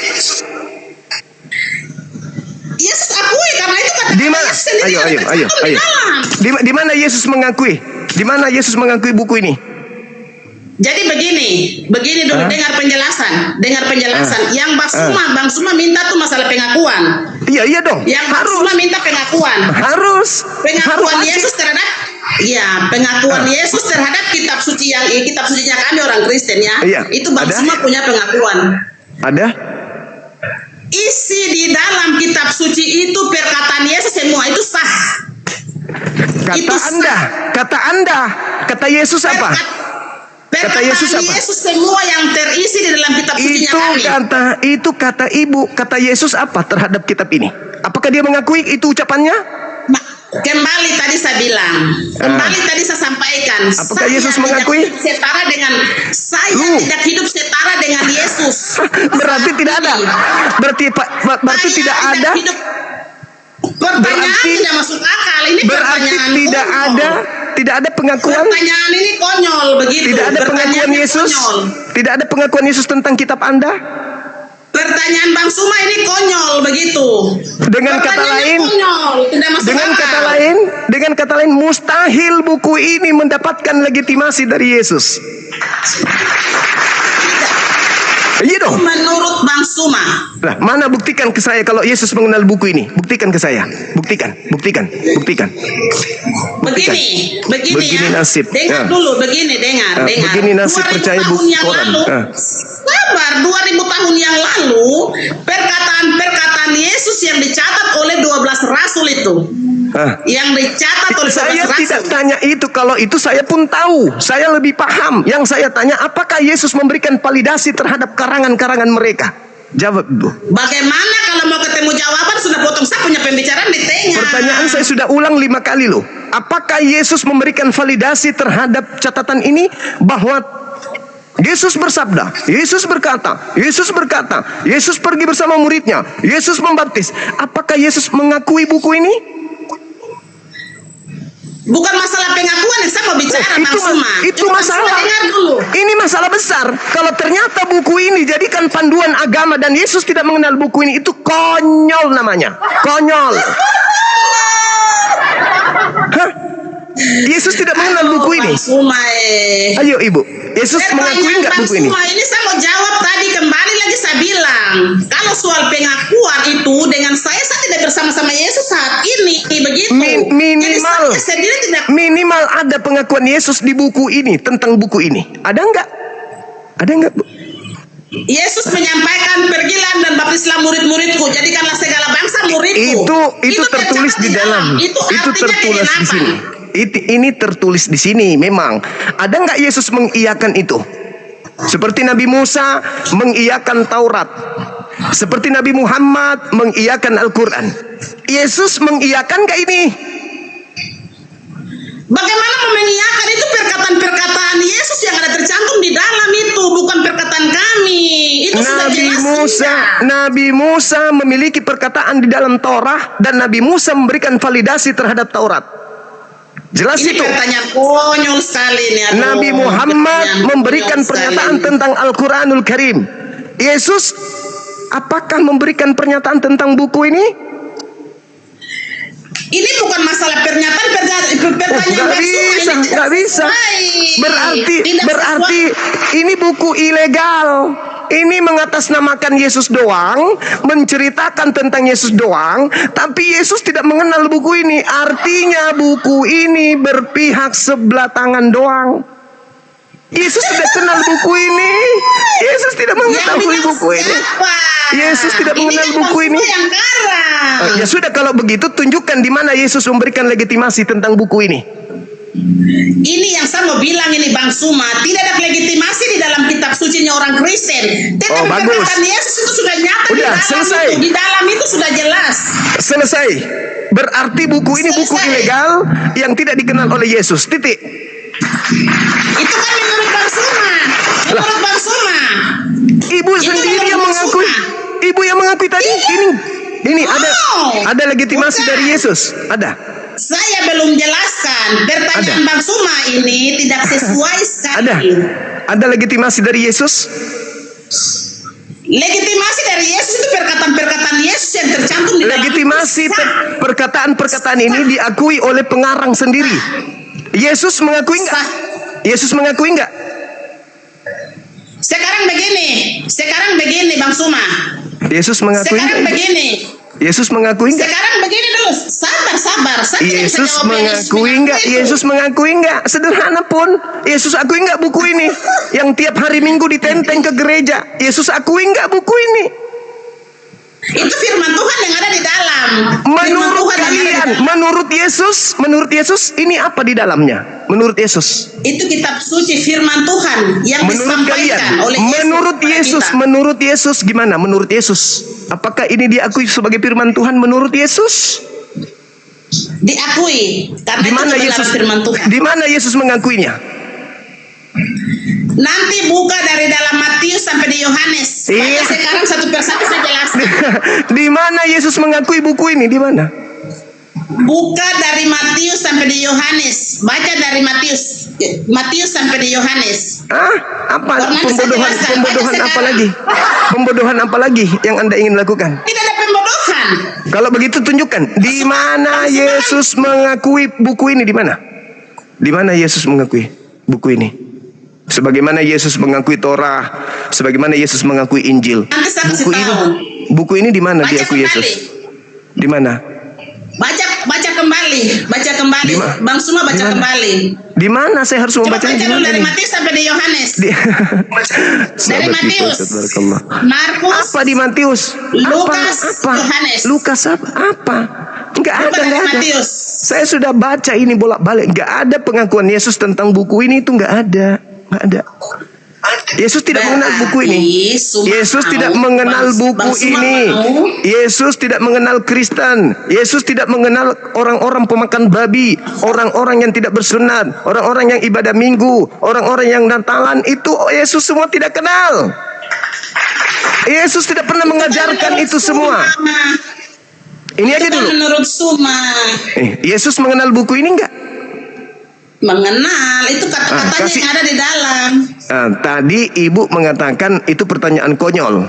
S1: Yesus akui karena itu kata
S3: Di mana?
S1: Yesus sendiri
S3: Ayo,
S1: ada
S3: ayo,
S1: tercantum
S3: ayo,
S1: di
S3: ayo.
S1: dalam.
S3: Di mana Yesus mengakui? Di mana Yesus mengakui buku ini?
S1: Jadi begini dulu, dengar penjelasan. Yang Bang Suma minta tuh masalah pengakuan.
S3: Iya dong.
S1: Yang Bang
S3: Harus.
S1: Suma minta pengakuan.
S3: Harus.
S1: Pengakuan
S3: Harus.
S1: Yesus terhadap pengakuan Yesus terhadap kitab sucinya kami orang Kristen ya.
S3: Iya,
S1: Itu Bang
S3: ada.
S1: Suma punya pengakuan.
S3: Ada?
S1: Isi di dalam kitab suci itu perkataan Yesus semua itu sah. Itu
S3: Kata kata Yesus apa? Kata Yesus
S1: Perkataan
S3: apa?
S1: Yesus semua yang terisi di dalam kitab sucinya kami.
S3: Itu kata ibu, kata Yesus apa terhadap kitab ini? Apakah dia mengakui itu ucapannya?
S1: Kembali tadi saya bilang, tadi saya sampaikan.
S3: Apakah
S1: saya
S3: Yesus
S1: tidak
S3: mengakui?
S1: hidup setara dengan tidak hidup setara dengan Yesus.
S3: Berarti tidak ada. Berarti tidak ada.
S1: Pertanyaan tidak masuk akal. Ini
S3: Berarti
S1: pertanyaan
S3: tidak ada pengakuan.
S1: Pertanyaan ini konyol begitu.
S3: Tidak ada pengakuan
S1: Pertanyaannya
S3: Yesus.
S1: konyol.
S3: Tidak ada pengakuan Yesus tentang kitab Anda.
S1: Pertanyaan Bang Suma ini konyol begitu.
S3: Dengan kata
S1: Pertanyaannya
S3: lain,
S1: konyol, tidak masuk akal.
S3: dengan kata lain, mustahil buku ini mendapatkan legitimasi dari Yesus. Iya dong.
S1: Menurut Bang Suma.
S3: Lah, mana buktikan ke saya kalau Yesus mengenal buku ini? Buktikan ke saya. Buktikan.
S1: Begini
S3: Begini
S1: ya.
S3: nasib.
S1: Dengar
S3: Ya.
S1: dulu, dengar.
S3: Begini nasib
S1: 2000
S3: percaya
S1: tahun
S3: buku
S1: yang
S3: koran.
S1: lalu, sabar, 2000 tahun yang lalu, perkataan Yesus yang dicatat oleh 12 rasul itu. Yang dicatat oleh 12
S3: Saya
S1: rasul.
S3: tidak tanya itu. Kalau itu saya pun tahu. Saya lebih paham. Yang saya tanya, apakah Yesus memberikan validasi terhadap karangan-karangan mereka? Jawab, Bu.
S1: Bagaimana kalau mau ketemu jawaban sudah potong, saya punya pembicaraan di tengah.
S3: Pertanyaan saya sudah ulang 5 kali loh. Apakah Yesus memberikan validasi terhadap catatan ini bahwa Yesus bersabda, Yesus berkata, Yesus pergi bersama muridnya, Yesus membaptis. Apakah Yesus mengakui buku ini?
S1: Bukan masalah pengakuan yang saya mau bicara, Bang Suma.
S3: Itu
S1: Cuma
S3: masalah.
S1: Bang Suma dengar dulu.
S3: Ini masalah besar. Kalau ternyata buku ini jadikan panduan agama dan Yesus tidak mengenal buku ini, itu konyol namanya. Konyol. Hah? Yesus tidak mengenal buku ini.
S1: Bang Suma,
S3: Ayo Ibu, Yesus mengakui enggak buku ini?
S1: Bang Suma, ini saya mau jawab tadi, kembali lagi saya bilang, kalau soal pengakuan itu dengan saya tidak bersama-sama Yesus saat ini, begitu. Jadi saya sendiri tidak.
S3: Minimal ada pengakuan Yesus di buku ini tentang buku ini. Ada enggak? Ada enggak, Bu?
S1: Yesus menyampaikan, pergilah dan baptislah murid-muridku, jadikanlah segala bangsa muridku.
S3: Itu tertulis di dalam. Itu tertulis di sini. Ini tertulis di sini memang. Ada nggak Yesus mengiyakan itu? Seperti Nabi Musa mengiyakan Taurat. Seperti Nabi Muhammad mengiyakan Al-Quran. Yesus mengiyakan nggak ini?
S1: Bagaimana mengiyakan itu perkataan Yesus yang ada tercantum di dalam itu, bukan perkataan kami. Itu sudah jelas.
S3: Nabi Musa memiliki perkataan di dalam Taurat dan Nabi Musa memberikan validasi terhadap Taurat. Jelas
S1: ini
S3: itu.
S1: Pertanyaan konyol sekali ini.
S3: Nabi Muhammad memberikan pernyataan tentang Al-Quranul Karim. Yesus apakah memberikan pernyataan tentang buku ini?
S1: Ini bukan masalah pernyataan
S3: nggak bisa. Berarti ini buku ilegal. ini mengatasnamakan Yesus doang, menceritakan tentang Yesus doang, tapi Yesus tidak mengenal buku ini. Artinya buku ini berpihak sebelah tangan doang. Yesus tidak kenal buku ini. Yesus tidak mengetahui buku ini. Yesus tidak mengenal buku ini. Ya sudah, kalau begitu tunjukkan di mana Yesus memberikan legitimasi tentang buku ini.
S1: Ini yang saya mau bilang ini Bang Suma, tidak ada legitimasi di dalam kitab sucinya orang Kristen. Tetapi
S3: bagus.
S1: perkataan Yesus itu sudah nyata
S3: Udah,
S1: di dalam
S3: selesai.
S1: itu. Di dalam itu sudah jelas.
S3: Selesai. Berarti buku ini buku ilegal yang tidak dikenal oleh Yesus. Titik.
S1: Itu kan menurut Bang Suma. Menurut Bang Suma.
S3: Ibu
S1: Itu
S3: sendiri
S1: menurut
S3: yang
S1: Bang
S3: mengakui.
S1: Suma.
S3: Ibu yang mengakui tadi. Ini ada legitimasi
S1: Bukan.
S3: dari Yesus. Ada.
S1: Saya belum jelaskan. Pertanyaan Bang Suma ini tidak sesuai sekali.
S3: Ada legitimasi dari Yesus?
S1: Legitimasi dari Yesus itu perkataan-perkataan Yesus yang tercantum di dalam
S3: Legitimasi
S1: Alkitab.
S3: perkataan-perkataan ini diakui oleh pengarang sendiri. Yesus mengakui enggak?
S1: Sah.
S3: Yesus mengakui enggak?
S1: Sekarang begini Bang Suma.
S3: Yesus mengakui
S1: Sekarang
S3: enggak?
S1: begini.
S3: Yesus mengakui enggak?
S1: Sekarang begini dulu. Sabar. Saya tidak bisa
S3: Yesus
S1: jawab yang
S3: mengakui
S1: Yesus
S3: enggak?
S1: itu.
S3: Yesus mengakui enggak? Sederhana pun. Yesus akui enggak buku ini? Yang tiap hari Minggu ditenteng ke gereja. Yesus akui enggak buku ini?
S1: Itu firman Tuhan yang ada di dalam.
S3: Menurut kalian, menurut Yesus ini apa di dalamnya? Menurut Yesus.
S1: Itu kitab suci firman Tuhan yang
S3: Menurut kalian,
S1: disampaikan oleh Yesus.
S3: menurut Yesus gimana? Menurut Yesus, apakah ini diakui sebagai firman Tuhan menurut Yesus?
S1: Diakui karena
S3: Di mana
S1: itu
S3: Yesus?
S1: kebenaran firman Tuhan.
S3: Di mana Yesus mengakuinya?
S1: Nanti buka dari dalam Matius sampai di Yohanes. Baca
S3: Iya.
S1: sekarang satu persatu saya jelaskan.
S3: Di mana Yesus mengakui buku ini? Di mana?
S1: Buka dari Matius sampai di Yohanes. Baca dari Matius sampai di Yohanes.
S3: Apa
S1: Nanti saya jelaskan.
S3: pembodohan
S1: Baca
S3: apa
S1: sekarang.
S3: lagi? Pembodohan apa lagi yang Anda ingin lakukan?
S1: Tidak ada pembodohan.
S3: Kalau begitu tunjukkan di mana Yesus mengakui buku ini, di mana? Di mana Yesus mengakui buku ini? Sebagaimana Yesus mengakui Torah, sebagaimana Yesus mengakui Injil.
S1: Nanti saya kasih tahu.
S3: Buku ini di mana
S1: Baca
S3: diakui
S1: kembali.
S3: Yesus? Di mana?
S1: Baca kembali.
S3: Di ma-
S1: Bang Suma baca
S3: di mana?
S1: kembali.
S3: Di mana saya harus
S1: Coba
S3: membacanya?
S1: baca
S3: Di
S1: dulu
S3: mana
S1: dari
S3: ini?
S1: Matius sampai di Yohanes.
S3: Di-
S1: Dari
S3: Sahabat
S1: Matius.
S3: kita, tabarakallah.
S1: Markus.
S3: Apa di Matius?
S1: Lukas,
S3: Apa?
S1: Yohanes.
S3: Lukas apa? Enggak
S1: Coba
S3: ada,
S1: dari
S3: enggak ada.
S1: Matius.
S3: Saya sudah baca ini bolak-balik, enggak ada pengakuan Yesus tentang buku ini, itu enggak ada. Enggak ada. Yesus tidak mengenal buku ini. Yesus tidak mengenal buku ini. Yesus tidak mengenal Kristen. Yesus tidak mengenal orang-orang pemakan babi, orang-orang yang tidak bersunat, orang-orang yang ibadah minggu, orang-orang yang Natalan. Itu Yesus semua tidak kenal. Yesus tidak pernah mengajarkan itu semua. Ini aja dulu.
S1: Menurut Suma.
S3: Yesus mengenal buku ini enggak?
S1: Mengenal, itu kata-katanya
S3: kasih-
S1: yang ada di dalam.
S3: Tadi ibu mengatakan itu pertanyaan konyol.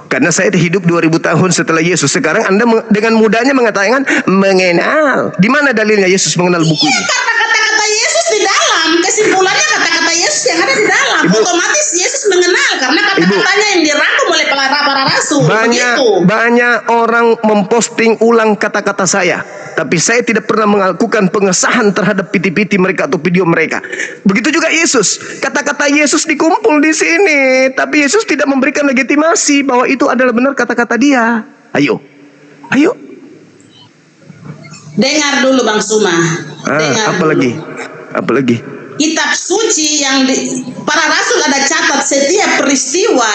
S3: Karena saya hidup 2000 tahun setelah Yesus. Sekarang Anda dengan mudahnya mengatakan mengenal. Di mana dalilnya Yesus mengenal buku ini?
S1: Karena kata-kata Yesus di dalam, kesimpulannya kata-kata Yesus yang ada di dalam.
S3: Ibu.
S1: Otomatis Yesus mengenal karena kata-katanya yang dirangkum oleh para rasul. Begitu.
S3: Banyak orang memposting ulang kata-kata saya. Tapi saya tidak pernah melakukan pengesahan terhadap piti-piti mereka atau video mereka. Begitu juga Yesus. Kata-kata Yesus dikumpul di sini. Tapi Yesus tidak memberikan legitimasi bahwa itu adalah benar kata-kata dia. Ayo.
S1: Dengar dulu Bang Suma. Dengar
S3: Apa
S1: dulu.
S3: lagi? Apa lagi?
S1: Kitab suci yang para rasul ada catat setiap peristiwa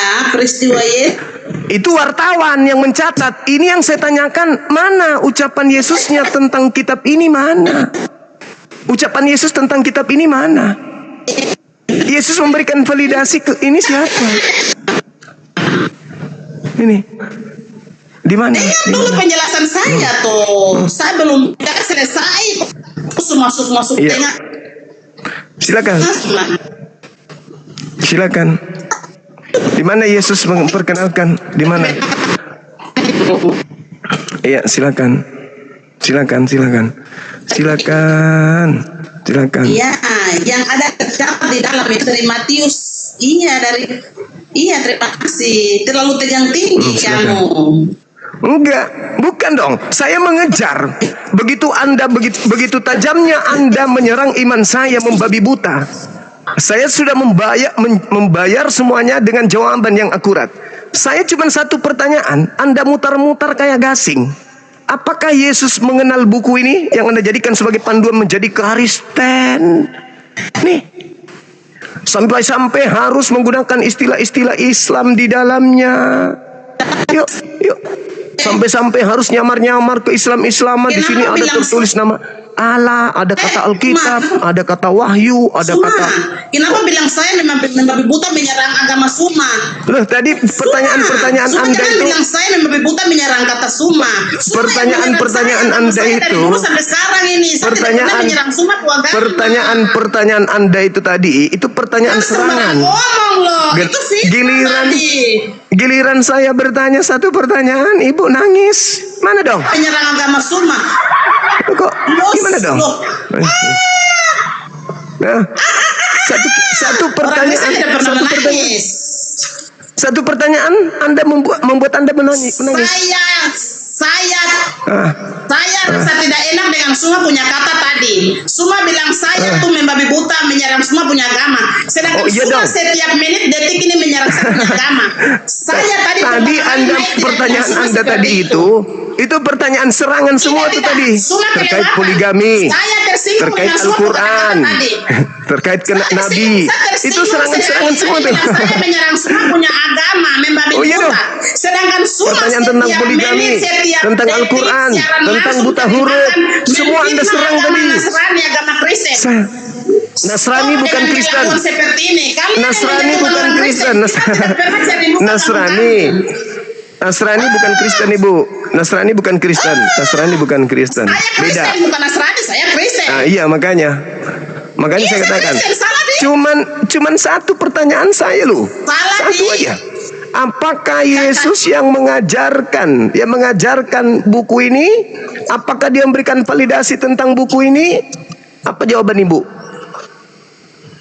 S3: Itu wartawan yang mencatat. Ini yang saya tanyakan, mana ucapan Yesusnya tentang kitab ini, mana? Ucapan Yesus tentang kitab ini mana? Yesus memberikan validasi ke ini siapa? Ini. Di mana?
S1: Dengar dulu penjelasan saya tuh. Saya belum selesai. Masuk
S3: Iya.
S1: dengar.
S3: Silakan. Di mana Yesus memperkenalkan? Di mana? Iya, silakan.
S1: Iya, yang ada tercatat di dalam itu dari Matius. Iya, dari Iya, terima kasih. Terlalu tegang tinggi kamu.
S3: Enggak, bukan dong. Saya mengejar. Begitu begitu tajamnya Anda menyerang iman saya membabi buta. Saya sudah membayar semuanya dengan jawaban yang akurat. Saya cuma satu pertanyaan, Anda mutar-mutar kayak gasing. Apakah Yesus mengenal buku ini yang Anda jadikan sebagai panduan menjadi Kristen? Nih, sampai-sampai harus menggunakan istilah-istilah Islam di dalamnya. Yuk. Sampai-sampai harus nyamar-nyamar ke Islam-Islaman. Di sini ada tertulis nama Allah, ada kata Alkitab, ada kata Wahyu, ada kata.
S1: Kenapa bilang saya membabi buta menyerang agama Suma?
S3: Loh, tadi pertanyaan Anda itu.
S1: Bilang saya membabi buta menyerang kata Suma.
S3: Pertanyaan Anda itu.
S1: Sampai sekarang ini
S3: pertanyaan Anda itu tadi, itu pertanyaan serangan. Giliran saya bertanya satu pertanyaan, Ibu nangis. Mana dong?
S1: Menyerang agama Suma.
S3: Kok gimana dong? Nah, satu pertanyaan Anda membuat Anda menangis.
S1: Saya rasa tidak enak dengan Suma punya kata tadi. Suma bilang saya tuh membabi buta menyerang Suma punya agama. Sedangkan Suma setiap menit detik ini menyerang saya punya agama.
S3: Pertanyaan Anda tadi itu pertanyaan serangan semua itu tadi. Terkait poligami, terkait Al-Quran, terkait Nabi. Itu serangan-serangan semua tuh.
S1: Saya menyerang Suma punya agama, membabi buta. Sedangkan Suma
S3: pertanyaan tentang poligami, tentang Al-Quran, tentang buta huruf, semua Anda serang tadi.
S1: Agama Kristen.
S3: Nasrani bukan Kristen. Nasrani bukan Kristen. Nasrani bukan Kristen, Ibu. Nasrani bukan Kristen. Nasrani bukan Kristen. Beda.
S1: Saya bukan Nasrani, saya Kristen.
S3: Iya, makanya saya katakan. Cuman satu pertanyaan saya loh. Satu aja. Apakah Yesus yang mengajarkan buku ini? Apakah dia memberikan validasi tentang buku ini? Apa jawaban Ibu?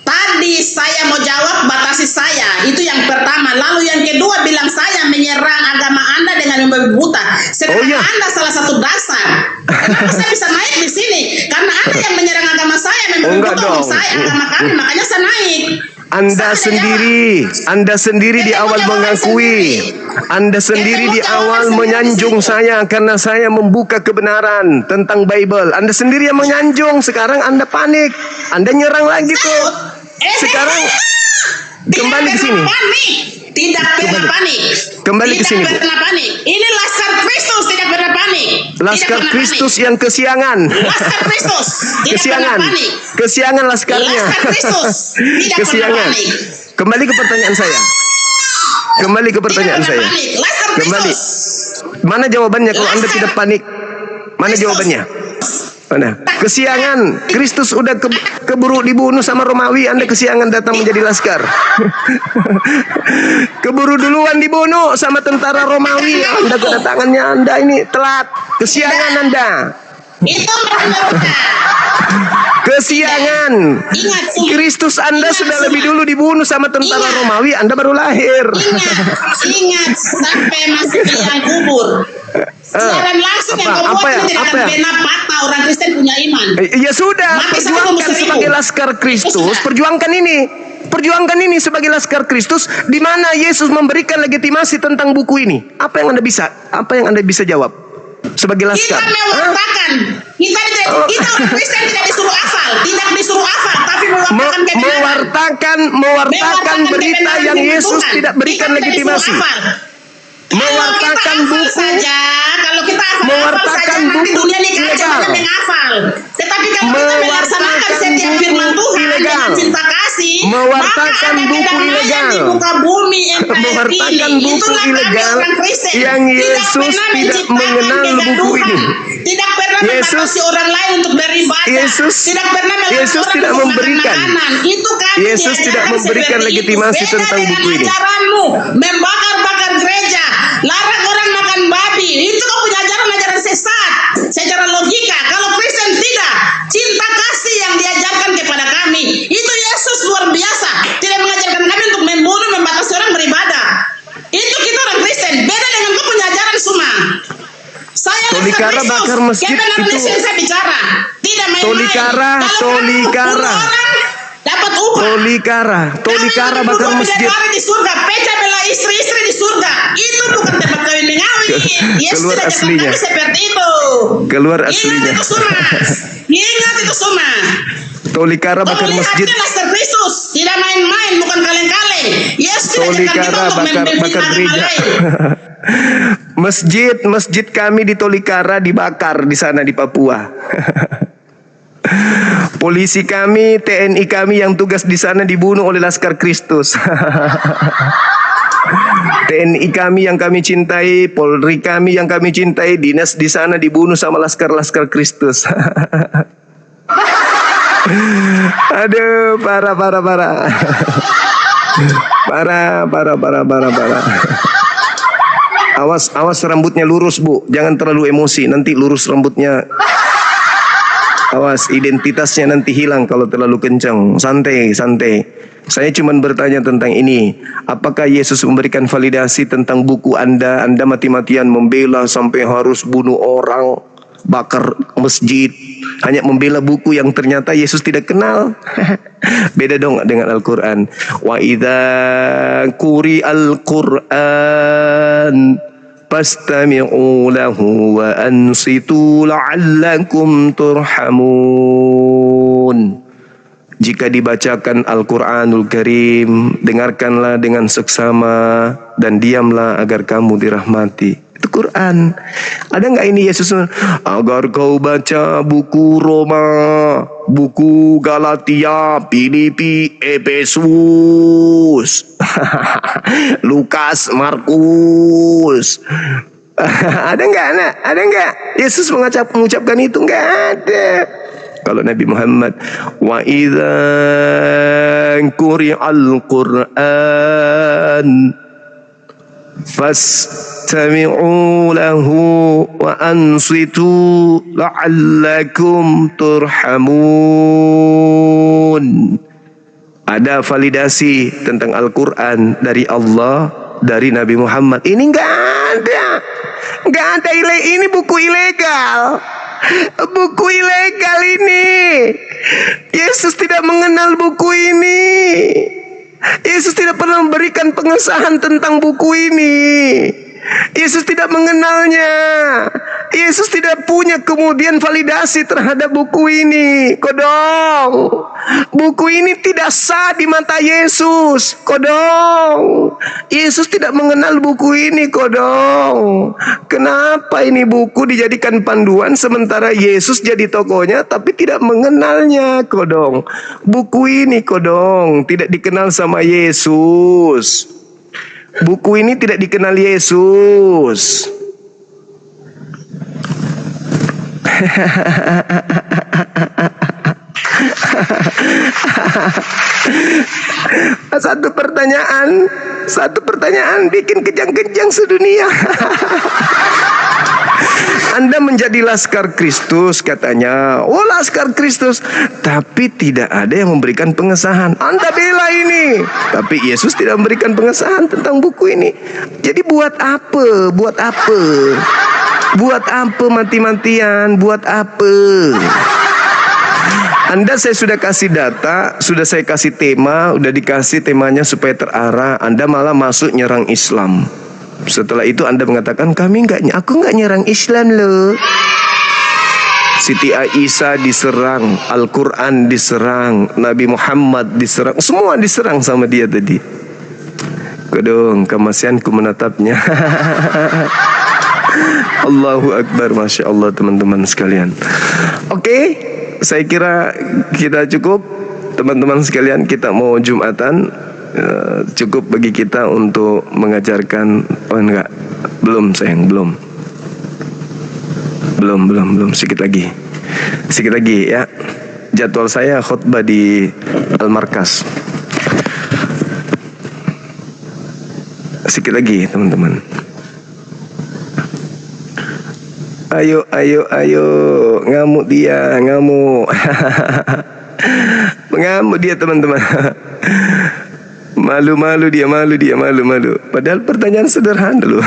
S1: Tadi saya mau jawab, batasi saya. Itu yang pertama. Lalu yang kedua bilang saya menyerang agama Anda dengan membabi buta. Sedangkan Anda salah satu dasar. Kenapa saya bisa naik di sini? Karena Anda yang menyerang agama saya, membabi buta saya, agama kami, makanya saya naik. Anda sendiri di awal mengakui.
S3: Anda sendiri di awal menyanjung saya karena saya membuka kebenaran tentang Bible. Anda sendiri yang menyanjung. Sekarang Anda panik. Anda nyerang lagi tuh. Sekarang kembali ke sini.
S1: Tidak pernah panik.
S3: Kembali ke sini.
S1: Tidak pernah panik. Ini Laskar Kristus tidak pernah panik.
S3: Laskar Kristus yang kesiangan.
S1: Laskar Kristus
S3: kesiangan. Kesiangan laskarnya.
S1: Laskar Kristus tidak
S3: kesiangan.
S1: pernah panik.
S3: Kembali ke pertanyaan saya. Kembali. Mana jawabannya kalau Anda tidak panik? Mana jawabannya? Mana? Kesiangan. Kristus udah keburu dibunuh sama Romawi. Anda kesiangan datang menjadi laskar. Keburu duluan dibunuh sama tentara Romawi. Anda kedatangannya Anda ini telat. Kesiangan Anda.
S1: Itu mereka.
S3: Kesiangan. Kristus Anda sudah lebih dulu dibunuh sama tentara Romawi. Anda baru lahir.
S1: Ingat sampai masuk ke liang kubur. Siaran langsung yang kau buat tidak akan pernah patah orang Kristen punya iman.
S3: Ya sudah, perjuangkan sebagai laskar Kristus. Perjuangkan ini sebagai laskar Kristus, di mana Yesus memberikan legitimasi tentang buku ini. Apa yang Anda bisa jawab sebagai laskar?
S1: Kita mewartakan. Kita orang Kristen tidak disuruh hafal, tapi
S3: mewartakan berita yang Yesus tidak berikan legitimasi. Mewartakan buku
S1: saja. Kalau kita
S3: mewartakan buku ilegal.
S1: Tetapi kalau kita melaksanakan setiap firman Tuhan dengan cinta kasih,
S3: mewartakan buku ilegal. Mewartakan buku ilegal yang Yesus tidak mengenal buku ini.
S1: Tidak pernah membatasi orang lain untuk beribadah. Tidak pernah
S3: Yesus tidak memberikan. Yesus tidak memberikan legitimasi tentang buku ini.
S1: Membakar gereja, larang orang makan babi, itu kau punya ajaran sesat secara logika. Kalau Kristen tidak, cinta kasih yang diajarkan kepada kami itu Yesus luar biasa, tidak mengajarkan kami untuk membunuh, membatasi orang beribadah.
S3: bakar masjid
S1: Yang benar
S3: itu
S1: yang saya bicara. Tidak main-main.
S3: Tolikara,
S1: Kalau kamu
S3: Tolikara.
S1: bunuh orang, dapat upah.
S3: Tolikara bakar
S1: Kamu
S3: masjid.
S1: bidadari di surga, pecah belah istri-istri di surga. Itu bukan tempat kawin mengawin. Yesus
S3: Keluar
S1: tidak
S3: aslinya.
S1: katakan seperti itu.
S3: Keluar aslinya.
S1: Ingat itu semua. Ingat itu semua.
S3: Tolikara bakar masjid.
S1: Lihatnya Laskar Kristus, tidak main-main, bukan kaleng-kaleng. Yesus tidak cakap kita
S3: Tolikara
S1: untuk
S3: bakar
S1: membela agama
S3: gereja.
S1: lain.
S3: Masjid kami di Tolikara dibakar di sana di Papua. Polisi kami, TNI kami yang tugas di sana dibunuh oleh Laskar Kristus. TNI kami yang kami cintai, Polri kami yang kami cintai, dinas di sana dibunuh sama Laskar Kristus. Aduh, parah. Parah. Awas rambutnya lurus, Bu. Jangan terlalu emosi, nanti lurus rambutnya. Awas, identitasnya nanti hilang kalau terlalu kencang. Santai. Saya cuma bertanya tentang ini. Apakah Yesus memberikan validasi tentang buku Anda? Anda mati-matian membela sampai harus bunuh orang, bakar masjid, hanya membela buku yang ternyata Yesus tidak kenal. Beda dong dengan Al-Quran. Wa idza quri'al Qur'an fastami'u lahu wa ansitu la'allakum turhamun. Jika dibacakan Al-Quranul Karim, dengarkanlah dengan seksama dan diamlah agar kamu dirahmati. Itu Quran. Ada nggak ini Yesus? Agar kau baca buku Roma, buku Galatia, Filipi, Efesus, Lukas, Markus. Ada nggak? Yesus mengucapkan itu? Nggak ada. Kalau Nabi Muhammad, wa idza quri'al Qur'an fastami'u lahu wa ansitu la'allakum turhamun. Ada validasi tentang Al-Quran dari Allah, dari Nabi Muhammad. Ini nggak ada. Ini buku ilegal. Buku ilegal ini. Yesus tidak mengenal buku ini. Yesus tidak pernah memberikan pengesahan tentang buku ini. Yesus tidak mengenalnya. Yesus tidak punya kemudian validasi terhadap buku ini. Kodong. Buku ini tidak sah di mata Yesus. Kodong. Yesus tidak mengenal buku ini. Kodong. Kenapa ini buku dijadikan panduan sementara Yesus jadi tokohnya tapi tidak mengenalnya? Kodong. Buku ini kodong tidak dikenal sama Yesus. Buku ini tidak dikenal Yesus. Satu pertanyaan bikin kejang-kejang sedunia. Anda menjadi Laskar Kristus katanya. Oh, Laskar Kristus, tapi tidak ada yang memberikan pengesahan. Anda bela ini, tapi Yesus tidak memberikan pengesahan tentang buku ini. Jadi buat apa? Buat apa mati-matian? Buat apa? Anda saya sudah kasih data, sudah saya kasih tema, udah dikasih temanya supaya terarah. Anda malah masuk nyerang Islam. Setelah itu Anda mengatakan aku nggak nyerang Islam loh. Siti Aisyah diserang, Al-Quran diserang, Nabi Muhammad diserang, semua diserang sama dia tadi. Kodong, kemasianku menatapnya. Allahu Akbar, Masya Allah teman-teman sekalian. Oke, saya kira kita cukup. Teman-teman sekalian, kita mau Jumatan. Cukup bagi kita untuk mengajarkan. Oh enggak, belum sayang, belum sedikit lagi ya. Jadwal saya khutbah di Al-Markas. Sedikit lagi teman-teman. Ayo ngamuk dia ngamuk dia teman-teman. Malu dia. Padahal pertanyaan sederhana loh.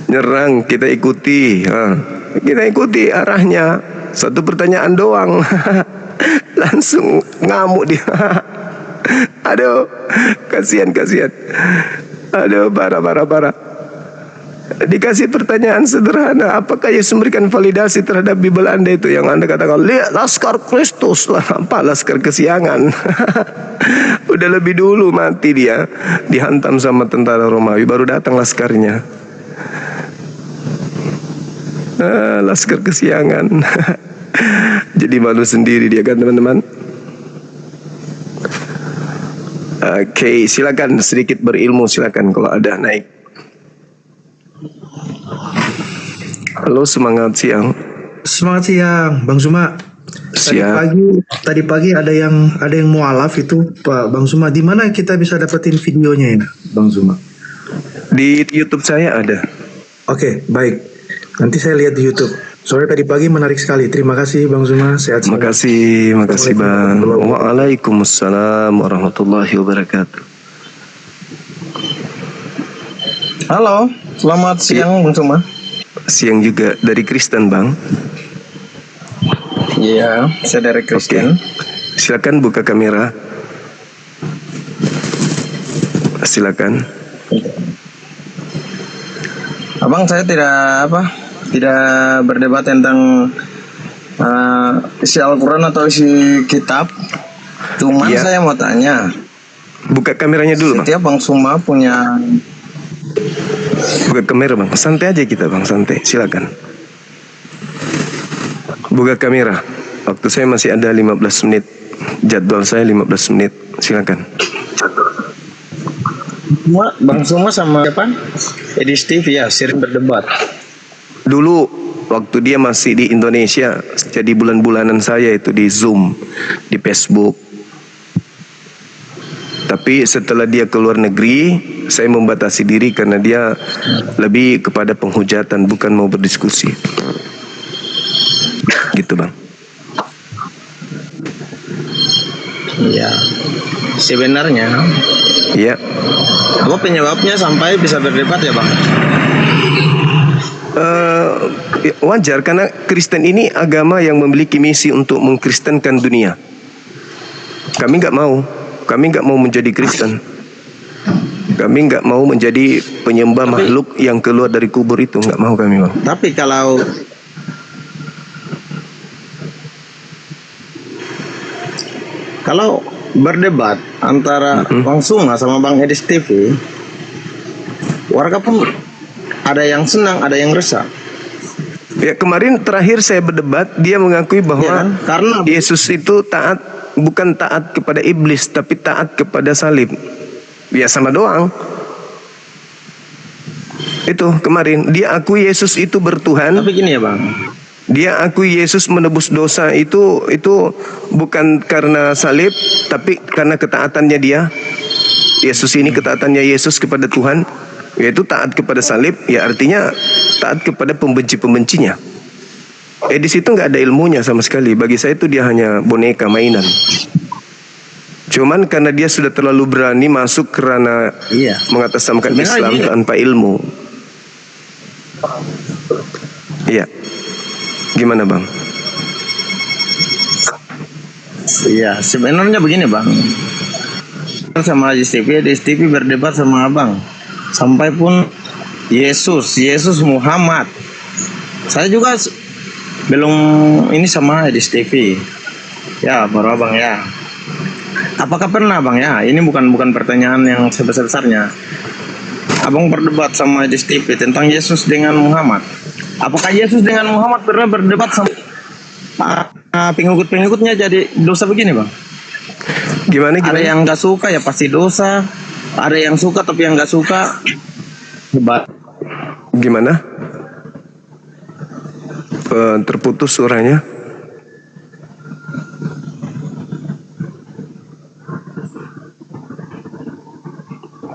S3: Nyerang, kita ikuti. Kita ikuti arahnya. Satu pertanyaan doang. Langsung ngamuk dia. Aduh, kasihan. Aduh, parah. Dikasih pertanyaan sederhana, apakah Yesus memberikan validasi terhadap Bible Anda itu yang Anda katakan, lihat laskar Kristus lah, apa laskar kesiangan. Udah lebih dulu mati dia, dihantam sama tentara Romawi, baru datang laskarnya. Laskar kesiangan. Jadi malu sendiri dia kan teman-teman. Oke, silakan sedikit berilmu, silakan kalau ada naik. Halo, semangat siang.
S8: Semangat siang, Bang Suma.
S3: Siap.
S8: Tadi pagi ada yang mualaf itu, Pak Bang Suma. Di mana kita bisa dapetin videonya ini, Bang Suma?
S3: Di YouTube saya ada.
S8: Oke, baik. Nanti saya lihat di YouTube. Soalnya tadi pagi menarik sekali. Terima kasih Bang Suma. Sehat selalu.
S3: Makasih Bang. Waalaikumsalam warahmatullahi wabarakatuh.
S9: Halo, selamat siang Bang Suma.
S3: Siang juga, dari Kristen Bang.
S9: Iya, saya dari Kristen.
S3: Silakan buka kamera. Silakan.
S9: Abang, saya tidak berdebat tentang isi Al-Quran atau isi kitab. Cuman saya mau tanya.
S3: Buka kameranya dulu,
S9: Setiap Bang Suma punya.
S3: Buka kamera Bang, santai aja kita Bang, santai, silakan. Buka kamera. Waktu saya masih ada 15 menit. Jadwal saya 15 menit, silakan.
S9: Bang Suma sama siapa? Edi Steve ya, sering berdebat.
S3: Dulu waktu dia masih di Indonesia, jadi bulan-bulanan saya itu di Zoom, di Facebook. Tapi setelah dia keluar negeri, saya membatasi diri karena dia lebih kepada penghujatan, bukan mau berdiskusi. Gitu Bang.
S9: Iya. Sebenarnya.
S3: Iya.
S9: Apa penyebabnya sampai bisa berdebat ya Bang?
S3: Wajar karena Kristen ini agama yang memiliki misi untuk mengkristenkan dunia. Kami nggak mau menjadi Kristen. Kami nggak mau menjadi penyembah makhluk yang keluar dari kubur itu, nggak mau kami Bang.
S9: Tapi kalau berdebat antara Bang Suma sama Bang Edi TV, warga pun ada yang senang, ada yang resah.
S3: Ya, kemarin terakhir saya berdebat, dia mengakui bahwa
S9: karena
S3: Yesus itu bukan taat kepada iblis, tapi taat kepada salib. Ya sama doang. Itu kemarin dia akui Yesus itu bertuhan.
S9: Tapi gini ya Bang.
S3: Dia akui Yesus menebus dosa itu bukan karena salib, tapi karena ketaatannya dia. Yesus ini ketaatannya Yesus kepada Tuhan, yaitu taat kepada salib, ya artinya taat kepada pembenci-pembencinya. Di situ nggak ada ilmunya sama sekali. Bagi saya itu dia hanya boneka mainan. Cuman karena dia sudah terlalu berani masuk kerana mengatasnamakan Islam tanpa ilmu. Iya. Gimana Bang?
S9: Iya, sebenarnya begini Bang. Sama Edi TV berdebat sama Abang. Sampai pun Yesus Muhammad. Saya juga belum ini sama Edi TV. Ya, baru Abang ya. Apakah pernah Bang ya? Ini bukan pertanyaan yang sebesar-besarnya. Abang berdebat sama Edi TV tentang Yesus dengan Muhammad. Apakah Yesus dengan Muhammad pernah berdebat sama pengikut-pengikutnya jadi dosa begini Bang?
S3: Gimana?
S9: Ada yang nggak suka ya pasti dosa. Ada yang suka tapi yang nggak suka hebat.
S3: Gimana? Terputus suaranya.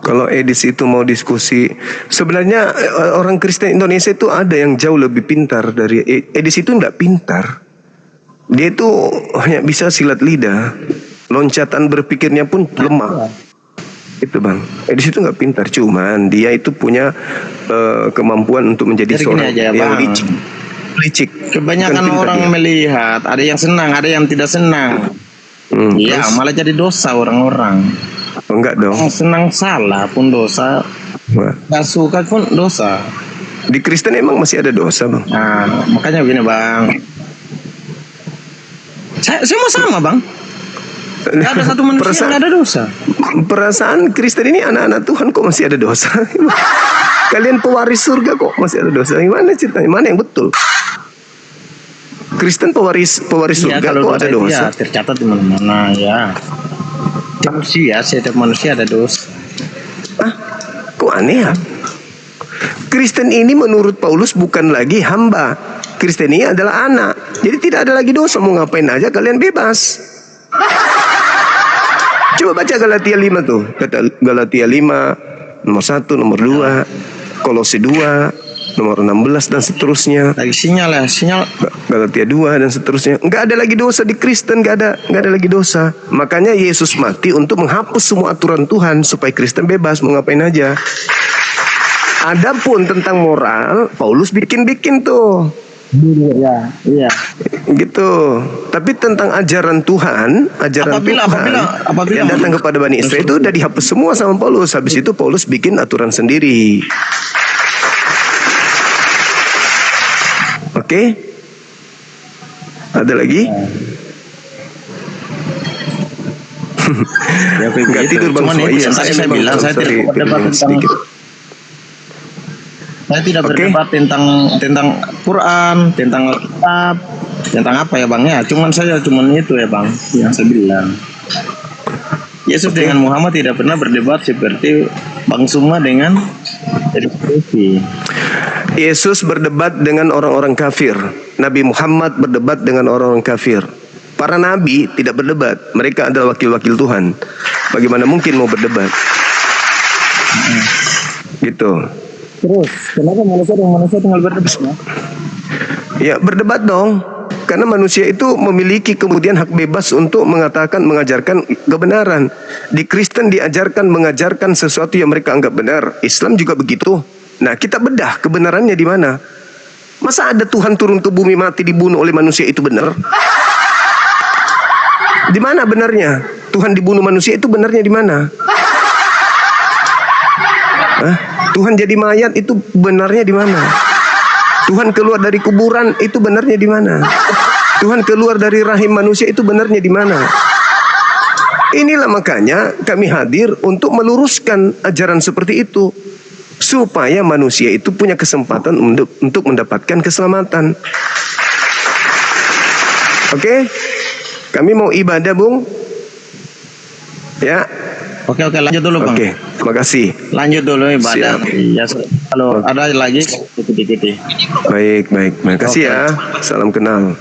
S3: Kalau Edis itu mau diskusi, sebenarnya orang Kristen Indonesia itu ada yang jauh lebih pintar dari Edis. Itu enggak pintar. Dia itu hanya bisa silat lidah. Loncatan berpikirnya pun lemah. Itu bang, di situ nggak pintar, cuman dia itu punya kemampuan untuk menjadi
S9: Jadi gini
S3: seorang
S9: aja,
S3: yang
S9: Bang.
S3: licik.
S9: Kebanyakan
S3: Bukan pintar
S9: orang
S3: dia.
S9: melihat, ada yang senang, ada yang tidak senang. Iya,
S3: Terus?
S9: malah jadi dosa orang-orang.
S3: Oh, enggak dong.
S9: Yang senang salah pun dosa,
S3: Wah.
S9: nggak suka pun dosa.
S3: Di Kristen emang masih ada dosa bang.
S9: Nah, makanya begini bang. Saya mau sama bang. Nggak ada satu manusia yang nggak ada dosa.
S3: Perasaan Kristen ini anak-anak Tuhan kok masih ada dosa? Kalian pewaris surga kok masih ada dosa? Gimana ceritanya? Mana yang betul? Kristen pewaris surga kok ada
S9: itu
S3: dosa?
S9: ya tercatat di mana-mana ya. Manusia, setiap manusia ada dosa.
S3: Kok aneh ya? Kristen ini menurut Paulus bukan lagi hamba. Kristen ini adalah anak. Jadi tidak ada lagi dosa. Mau ngapain aja kalian bebas. Coba baca Galatia 5 tuh. Kata Galatia 5 nomor 1, nomor 2, Kolose 2, nomor 16 dan seterusnya.
S9: Lagi sinyal.
S3: Galatia 2 dan seterusnya. Enggak ada lagi dosa di Kristen, enggak ada lagi dosa. Makanya Yesus mati untuk menghapus semua aturan Tuhan supaya Kristen bebas mau ngapain aja. Adapun tentang moral, Paulus bikin tuh.
S9: Iya.
S3: Gitu. Tapi tentang ajaran Tuhan
S9: Apabila
S3: yang datang kepada Bani Israel itu udah dihapus semua sama Paulus. Habis itu Paulus bikin aturan sendiri. Oke? Ada lagi?
S9: Ya,
S3: Nggak
S9: begitu.
S3: tidur bang
S9: Cuman
S3: Suai.
S9: itu yang tadi saya bilang, saya tidak berdebat tentang saya tidak berdebat tentang Quran, tentang kitab, tentang apa ya bang ya. Cuman itu ya bang yang saya bilang. Yesus dengan Muhammad tidak pernah berdebat seperti Bang Suma dengan diskusi.
S3: Yesus berdebat dengan orang-orang kafir. Nabi Muhammad berdebat dengan orang-orang kafir. Para nabi tidak berdebat. Mereka adalah wakil-wakil Tuhan. Bagaimana mungkin mau berdebat? Gitu.
S9: Terus, kenapa manusia tinggal berdebat ya?
S3: Ya berdebat dong. Karena manusia itu memiliki kemudian hak bebas untuk mengajarkan kebenaran. Di Kristen mengajarkan sesuatu yang mereka anggap benar. Islam juga begitu. Nah kita bedah kebenarannya di mana. Masa ada Tuhan turun ke bumi mati dibunuh oleh manusia itu benar? Di mana benarnya? Tuhan dibunuh manusia itu benarnya di mana? Tuhan jadi mayat itu benarnya di mana? Tuhan keluar dari kuburan itu benarnya di mana? Tuhan keluar dari rahim manusia itu benarnya di mana? Inilah makanya kami hadir untuk meluruskan ajaran seperti itu supaya manusia itu punya kesempatan untuk mendapatkan keselamatan. Oke? Kami mau ibadah, Bung. Ya.
S9: Oke, lanjut dulu bang.
S3: Oke, terima kasih.
S9: Lanjut dulu ibadah.
S3: Siap.
S9: Iya, kalau ada lagi ikuti.
S3: Baik. Terima kasih ya. Salam kenal.